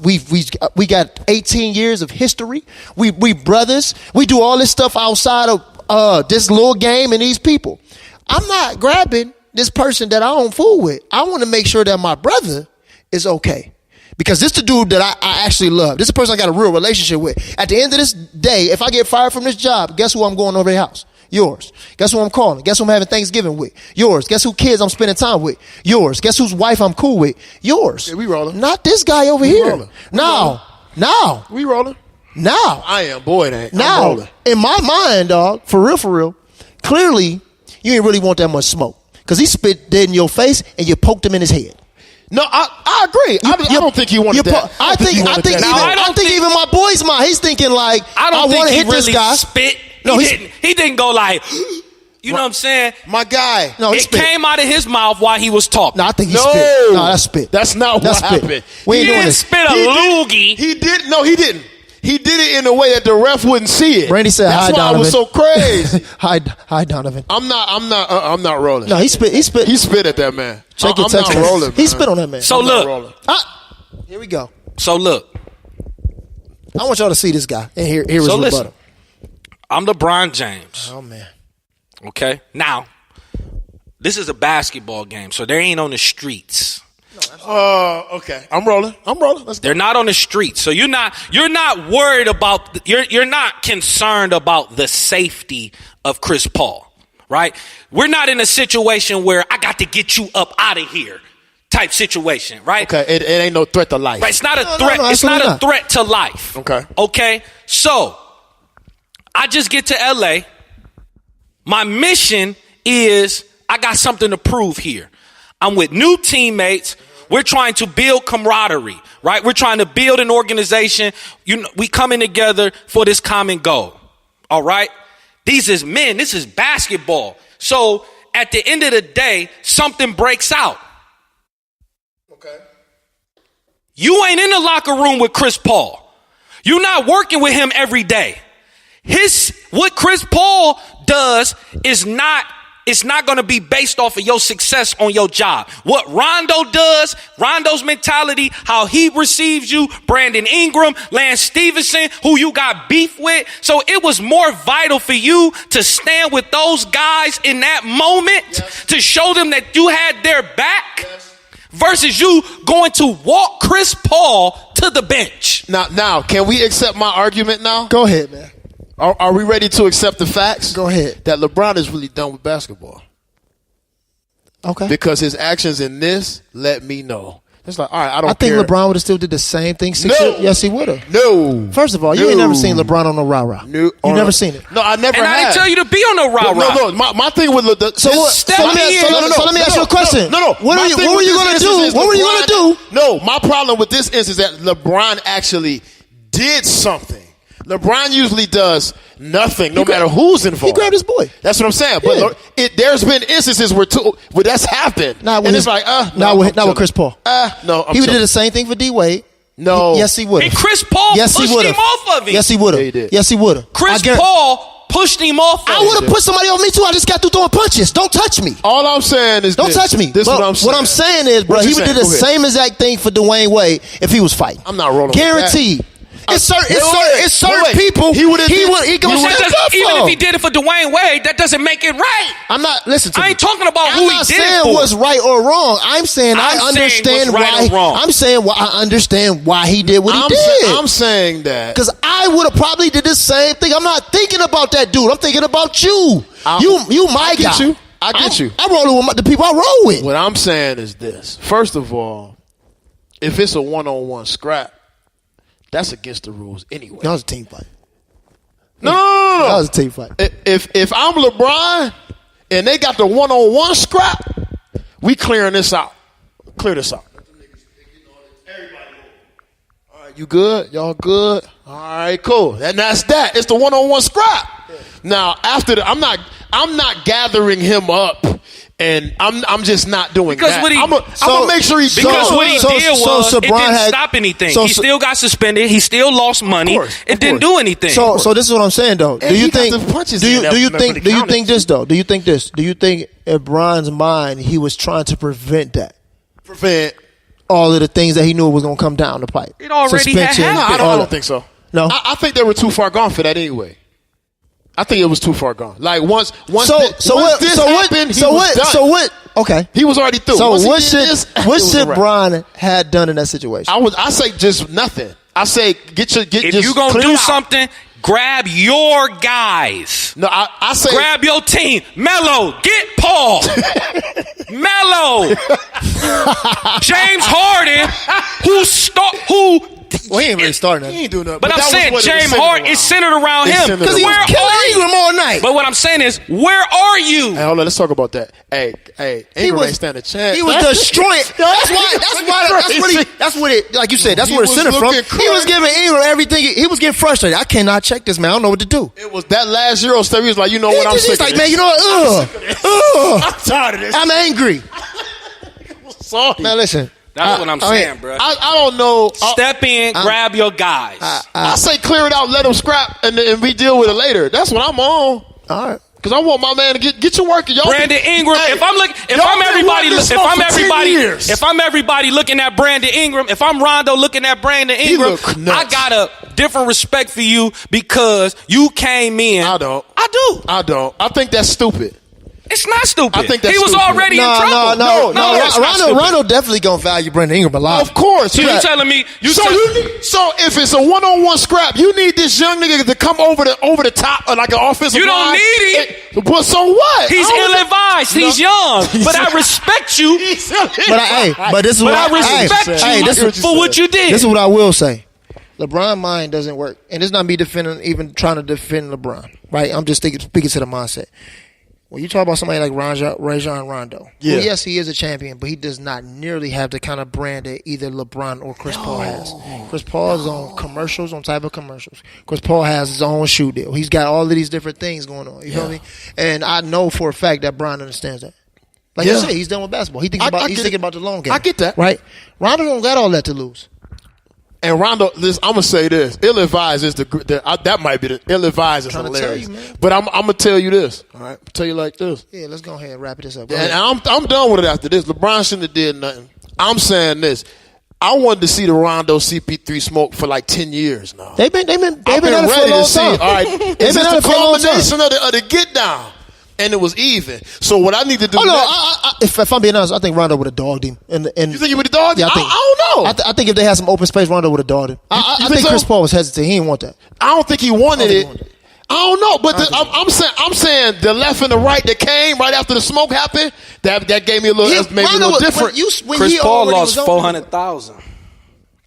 We got 18 years of history. We brothers. We do all this stuff outside of this little game and these people. I'm not grabbing this person that I don't fool with. I want to make sure that my brother is okay. Because this is the dude that I actually love. This is the person I got a real relationship with. At the end of this day, if I get fired from this job, guess who I'm going over their house? Yours. Guess who I'm calling? Guess who I'm having Thanksgiving with? Yours. Guess who kids I'm spending time with? Yours. Guess whose wife I'm cool with? Yours. Yeah, we rolling. Not this guy over here. Now. We rolling. Now. I am. Boy, it ain't. Now. In my mind, dog, for real, clearly, you ain't really want that much smoke. Because he spit dead in your face and you poked him in his head. No, I agree. I don't think he wanted that. I think even my boy's mind, he's thinking like, I want to hit this guy. Spit. No, he didn't go like, you know what I'm saying? My guy. No, it came out of his mouth while he was talking. No, I think he spit. No, that's spit. That's not what happened. We ain't doing this. Spit a loogie. He didn't. No, he didn't. He did it in a way that the ref wouldn't see it. Randy said, "Hi, Donovan." That's why I was so crazy. Hi, Donovan. I'm not rolling. No, he spit. He spit at that man. Check your text. I'm not rolling. He spit on that man. So look. Here we go. So look. I want y'all to see this guy and hear his rebuttal. I'm LeBron James. Oh, man. Okay? Now, this is a basketball game, so they ain't on the streets. Okay. I'm rolling. Let's go. They're not on the streets. So you're not worried about, you're not concerned about the safety of Chris Paul, right? We're not in a situation where I got to get you up out of here type situation, right? Okay. It ain't no threat to life. Right, it's not a threat. It's not a threat to life. Okay. Okay. So I just get to LA. My mission is I got something to prove here. I'm with new teammates. We're trying to build camaraderie, right? We're trying to build an organization. We coming together for this common goal. All right. These is men. This is basketball. So at the end of the day, something breaks out. Okay. You ain't in the locker room with Chris Paul. You're not working with him every day. What Chris Paul does is it's not going to be based off of your success on your job. What Rondo does, Rondo's mentality, how he receives you, Brandon Ingram, Lance Stevenson, who you got beef with. So it was more vital for you to stand with those guys in that moment to show them that you had their back versus you going to walk Chris Paul to the bench. Now, can we accept my argument now? Go ahead, man. Are we ready to accept the facts? Go ahead. That LeBron is really done with basketball. Okay. Because his actions in this let me know. It's like, all right, I don't think care. LeBron would have still did the same thing. No. Yes, he would have. No. First of all, you ain't never seen LeBron on no rah-rah. No. You never seen it. No, I never And had. I didn't tell you to be on no rah-rah. No. My thing with So let me ask you a question. No. What were you going to do? What were you going to do? No, my problem with this is that LeBron actually did something. LeBron usually does nothing, no matter who's involved. He grabbed his boy. That's what I'm saying. Yeah. But there's been instances where that's happened. Not and it's like, not with Chris Paul. No, he did the same thing for D Wade. No. Yes, he would. And Chris Paul pushed him off of him. Yes, he would have. Yeah, he did. Yes, he would have. Chris Paul pushed him off of him. I would have put somebody on me too. I just got through throwing punches. Don't touch me. All I'm saying is Don't touch me. This is what I'm saying. What I'm saying is, bro, he would do the same exact thing for Dwayne Wade if he was fighting. I'm not rolling with that. Guaranteed. It's certain people. He would. Even if he did it for Dwayne Wade, that doesn't make it right. I'm not. Listen to me. I ain't talking about who he did it for. I'm not saying what's right or wrong. I'm saying I understand why. I'm saying I understand why he did what he did. I'm saying that because I would have probably did the same thing. I'm not thinking about that dude. I'm thinking about you. You my guy. I get you. I'm rolling with the people I roll with. What I'm saying is this. First of all, if it's a one-on-one scrap, that's against the rules anyway. That was a team fight. No. That was a team fight. If I'm LeBron and they got the one-on-one scrap, we clearing this out. Clear this out. All right, you good? Y'all good? All right, cool. And that's that. It's the one-on-one scrap. Now, after I'm not gathering him up. And I'm just not doing that. I'm gonna make sure he because what he did was it didn't stop anything. He still got suspended. He still lost money. It didn't do anything. So this is what I'm saying though. Do you think this though? Do you think this? Do you think in Brian's mind he was trying to prevent that? Prevent all of the things that he knew was gonna come down the pipe. It already had happened. I don't think so. No, I think they were too far gone for that anyway. I think it was too far gone. Like once this happened, he was done. So what? Okay, he was already through. So what should Bron had done in that situation? I say just nothing. I say if you gonna do something, grab your guys. No, I say grab your team. Melo, get Paul. Melo, James Harden, who. Well, he ain't really starting. He ain't doing nothing. But I'm saying James Harden is centered around him. Because he was killing Ingram all night. But what I'm saying is, where are you? Hey, hold on. Let's talk about that. Hey, Ingram ain't stand a chance. He was destroying. That's what it. Like you said, that's where it centered from. He was giving Ingram everything. He was getting frustrated. I cannot check this, man. I don't know what to do. It was that last Euro stuff. He was like, you know what? I'm sick of this. He's like, man, you know what? I'm tired of this. I'm angry. Sorry. Now listen. That's what I'm saying, bro. I don't know. Step in, grab your guys. I say clear it out, let them scrap, and we deal with it later. That's what I'm on. All right. Because I want my man to get your work. Y'all Brandon Ingram. Hey, if I'm everybody looking at Brandon Ingram, if I'm Rondo looking at Brandon Ingram, I got a different respect for you because you came in. I don't. I think that's stupid. It's not stupid. I think that's he was stupid. already in trouble. No. Rondo definitely gonna value Brandon Ingram a lot. Of course. So you telling me? So if it's a one-on-one scrap, you need this young nigga to come over the top like an offensive. You don't line. need him. But so what? He's ill-advised. He's young, but I respect you. But this is what I respect you for what you did. This is what I will say. LeBron mind doesn't work, and it's not me even trying to defend LeBron. Right? I'm just speaking to the mindset. When you talk about somebody like Rajon Rondo, well, yes, he is a champion, but he does not nearly have the kind of brand that either LeBron or Chris Paul has. Chris Paul is on commercials, on type of commercials. Chris Paul has his own shoe deal. He's got all of these different things going on. You feel me? And I know for a fact that Bron understands that. Like you said, he's done with basketball. He's thinking about the long game. I get that. Right? Rondo don't got all that to lose. And Rondo, I'm gonna say this: ill-advised is that might be the ill-advised is hilarious. But I'm gonna tell you this. All right, tell you like this. Yeah, let's go ahead and wrap this up. And I'm done with it after this. LeBron shouldn't have did nothing. I'm saying this. I wanted to see the Rondo CP3 smoke for like 10 years now. They've been at it for a long time. All right, it's the culmination of the get down. And it was even. So what I need to do if I'm being honest, I think Rondo would have dogged him. And you think he would have dogged him? Yeah, I don't know. I think if they had some open space, Rondo would have dogged him. I think Chris Paul was hesitant. He didn't want that. I don't think he wanted it. I don't know, but I'm saying the left and the right that came right after the smoke happened, that gave me a little different. Chris Paul lost 400,000.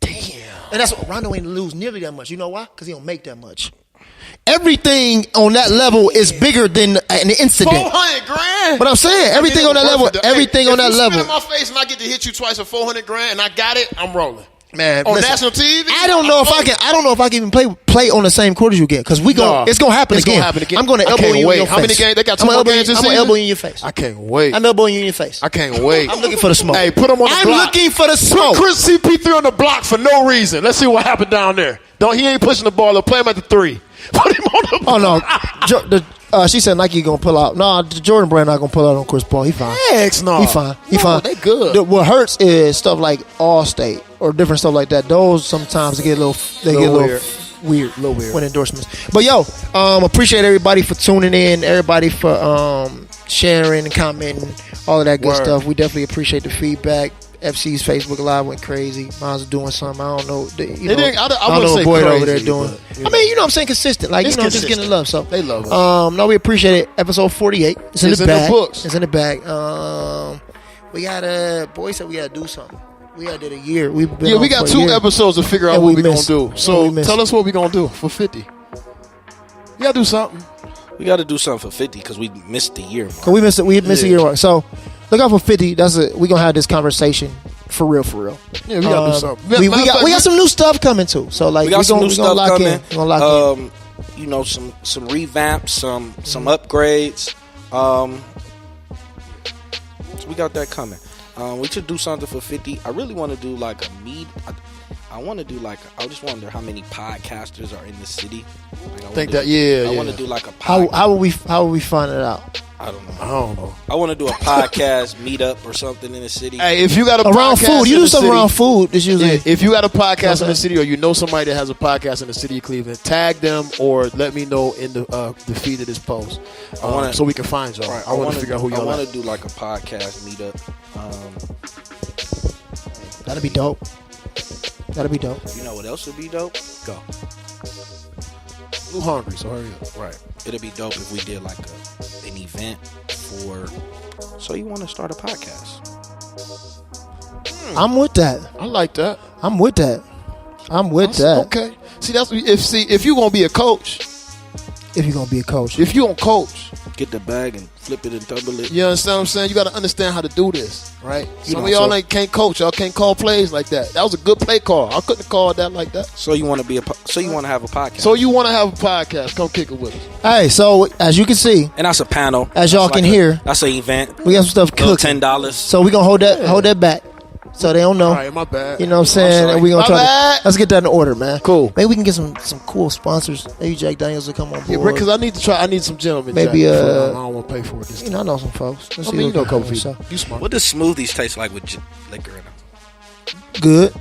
Damn. And that's what Rondo ain't lose nearly that much. You know why? Because he don't make that much. Everything on that level is bigger than an incident. 400 grand. But I'm saying everything on that level. Everything on that level. If you spit in my face and I get to hit you twice for 400 grand and I got it, I'm rolling. Man, on national TV, I don't know if I can even play on the same court as you again because it's gonna happen again. I'm gonna elbow you in your face. How many games they got? 2 more games this season. I'm gonna elbow you in your face. I can't wait. I'm elbowing you in your face. I can't wait. I'm looking for the smoke. Hey, put him on the block. I'm looking for the smoke. Put Chris CP3 on the block for no reason. Let's see what happened down there. He ain't pushing the ball. Play him at the 3. Put him on the block. Oh no. She said Nike gonna pull out. No, the Jordan brand not gonna pull out on Chris Paul. He fine. Heck no. He fine. They good. What hurts is stuff like Allstate or different stuff like that. Those sometimes get a little weird when endorsements. But appreciate everybody for tuning in. Everybody for sharing and commenting, all of that good stuff. We definitely appreciate the feedback. FC's Facebook Live went crazy. Mine's doing something. I don't know. I don't know what Boyd over there doing. I mean, you know what I'm saying? Consistent. Like, just getting love. So they love us. No, we appreciate it. Episode 48. It's in the books. It's in the bag. We gotta, boy said we gotta do something. We gotta do a year. We got 2 episodes to figure out what we're gonna do. So tell us what we're gonna do for 50. You gotta do something. We gotta do something for 50 because we missed the year. Cause we missed a year mark. So look out for 50. We gonna have this conversation for real. Yeah, we gotta do something. We got some new stuff coming too. So like we got some new stuff coming. We're gonna lock in. You know, some revamps, some upgrades. So we got that coming. We should do something for 50. I really want to do like a meet. I just wonder how many podcasters are in the city. I want to do like a podcast. How will we find it out? I don't know. I want to do a podcast meetup or something in the city. Hey, if you got a around podcast food, you do something around food. It's usually if you got a podcast in the city, or you know somebody that has a podcast in the city of Cleveland, tag them or let me know in the feed of this post, so we can find y'all. Right, I want to figure out who y'all. I want to do like a podcast meetup. That'd be dope. You know what else would be dope? Go. I'm hungry, so hurry up. Right. It'd be dope if we did like an event for. So you want to start a podcast? I'm with that. I like that. I'm with that. Okay. See, if you're gonna be a coach. If you're gonna be a coach. If you gonna coach. Get the bag and flip it and double it. You understand what I'm saying? You got to understand how to do this, right? Some of y'all can't coach. Y'all can't call plays like that. That was a good play call. I couldn't have called that like that. So you want to have a podcast? So you want to have a podcast? Come kick it with us. Hey, so as you can see, and that's a panel. As y'all can hear, that's an event. We got some stuff cooking. $10. So we gonna hold that back. so they don't know. All right, my bad. You know what I'm saying? sorry. And we gonna My try bad. to let's get that in order, man. Cool. Maybe we can get some cool sponsors. Maybe Jack Daniels will come on board. Yeah, because I need to try. I need some gentlemen. Maybe, Jack, I don't want to pay for it this you time. know, I know some folks. Let's I see mean, you what know a can couple happen, people. You smart. What does smoothies taste like with liquor in them? so. Good.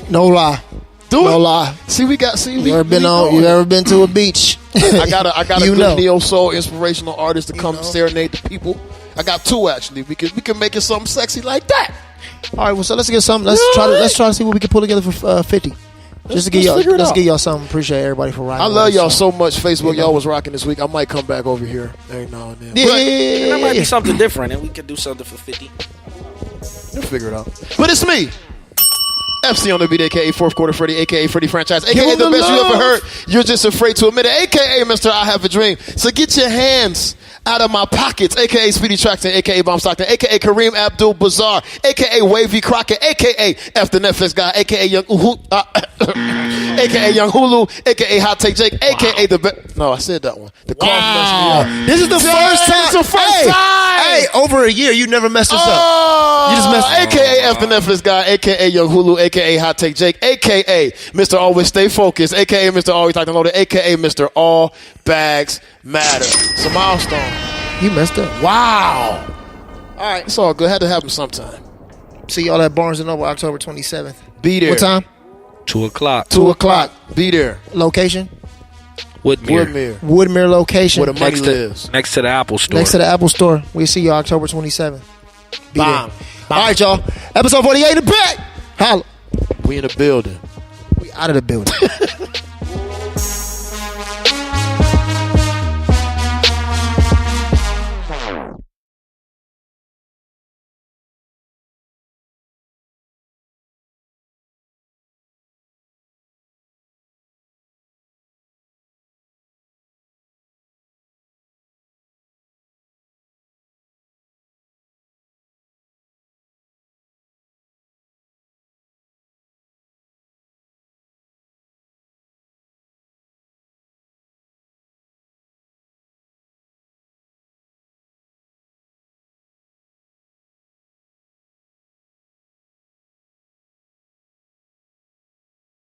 No lie. Do No it. lie. See, we got. See, You ever been to a beach? I got a You good know. neo soul inspirational artist to come know. serenade the people. I got 2 actually. We can make it something sexy like that. All right, well, so let's get something. Let's try to see what we can pull together for 50. Just to give let's figure it let's out. give y'all something. Appreciate everybody for riding. I with love us, y'all so much. Facebook, You know. y'all was rocking this week. I might come back over here every now and then. Yeah, But And that might yeah. be something different, and we could do something for 50. We'll figure it out. But it's me. FC on the beat, aka Fourth Quarter Freddy, aka Freddy Franchise, aka Give the him best the you ever love. heard. You're just afraid to admit it, aka Mr. I Have a Dream. So get your hands out of my pockets, aka Speedy Traxton, aka Bomb Stockton, aka Kareem Abdul Bazaar, aka Wavy Crockett, aka F the Netflix guy, aka Young aka Young Hulu, aka Hot Take Jake, aka the best. No, I said that one. The cough messed me up. This is the first time. It's the first time. Hey, over a year, you never messed this up. Oh, You just messed- AKA F the Netflix guy, AKA Young Hulu, AKA Hot Take Jake, AKA Mr. Always Stay Focused, AKA Mr. Always Talking Loaded, AKA Mr. All Bags Matter. It's a milestone. You messed up. Wow. All right, it's all good. Had to happen sometime. See y'all at Barnes & Noble October 27th. Be there. What time? 2 o'clock. 2 o'clock. Be there. Location? Woodmere. Woodmere. Woodmere location. Where the money Next lives. to, next to the Apple store. Next to the Apple Store. We'll see y'all October 27th. Be Bomb. there. All right, y'all. Episode 48 in the back. Holla. We in the building. We out of the building.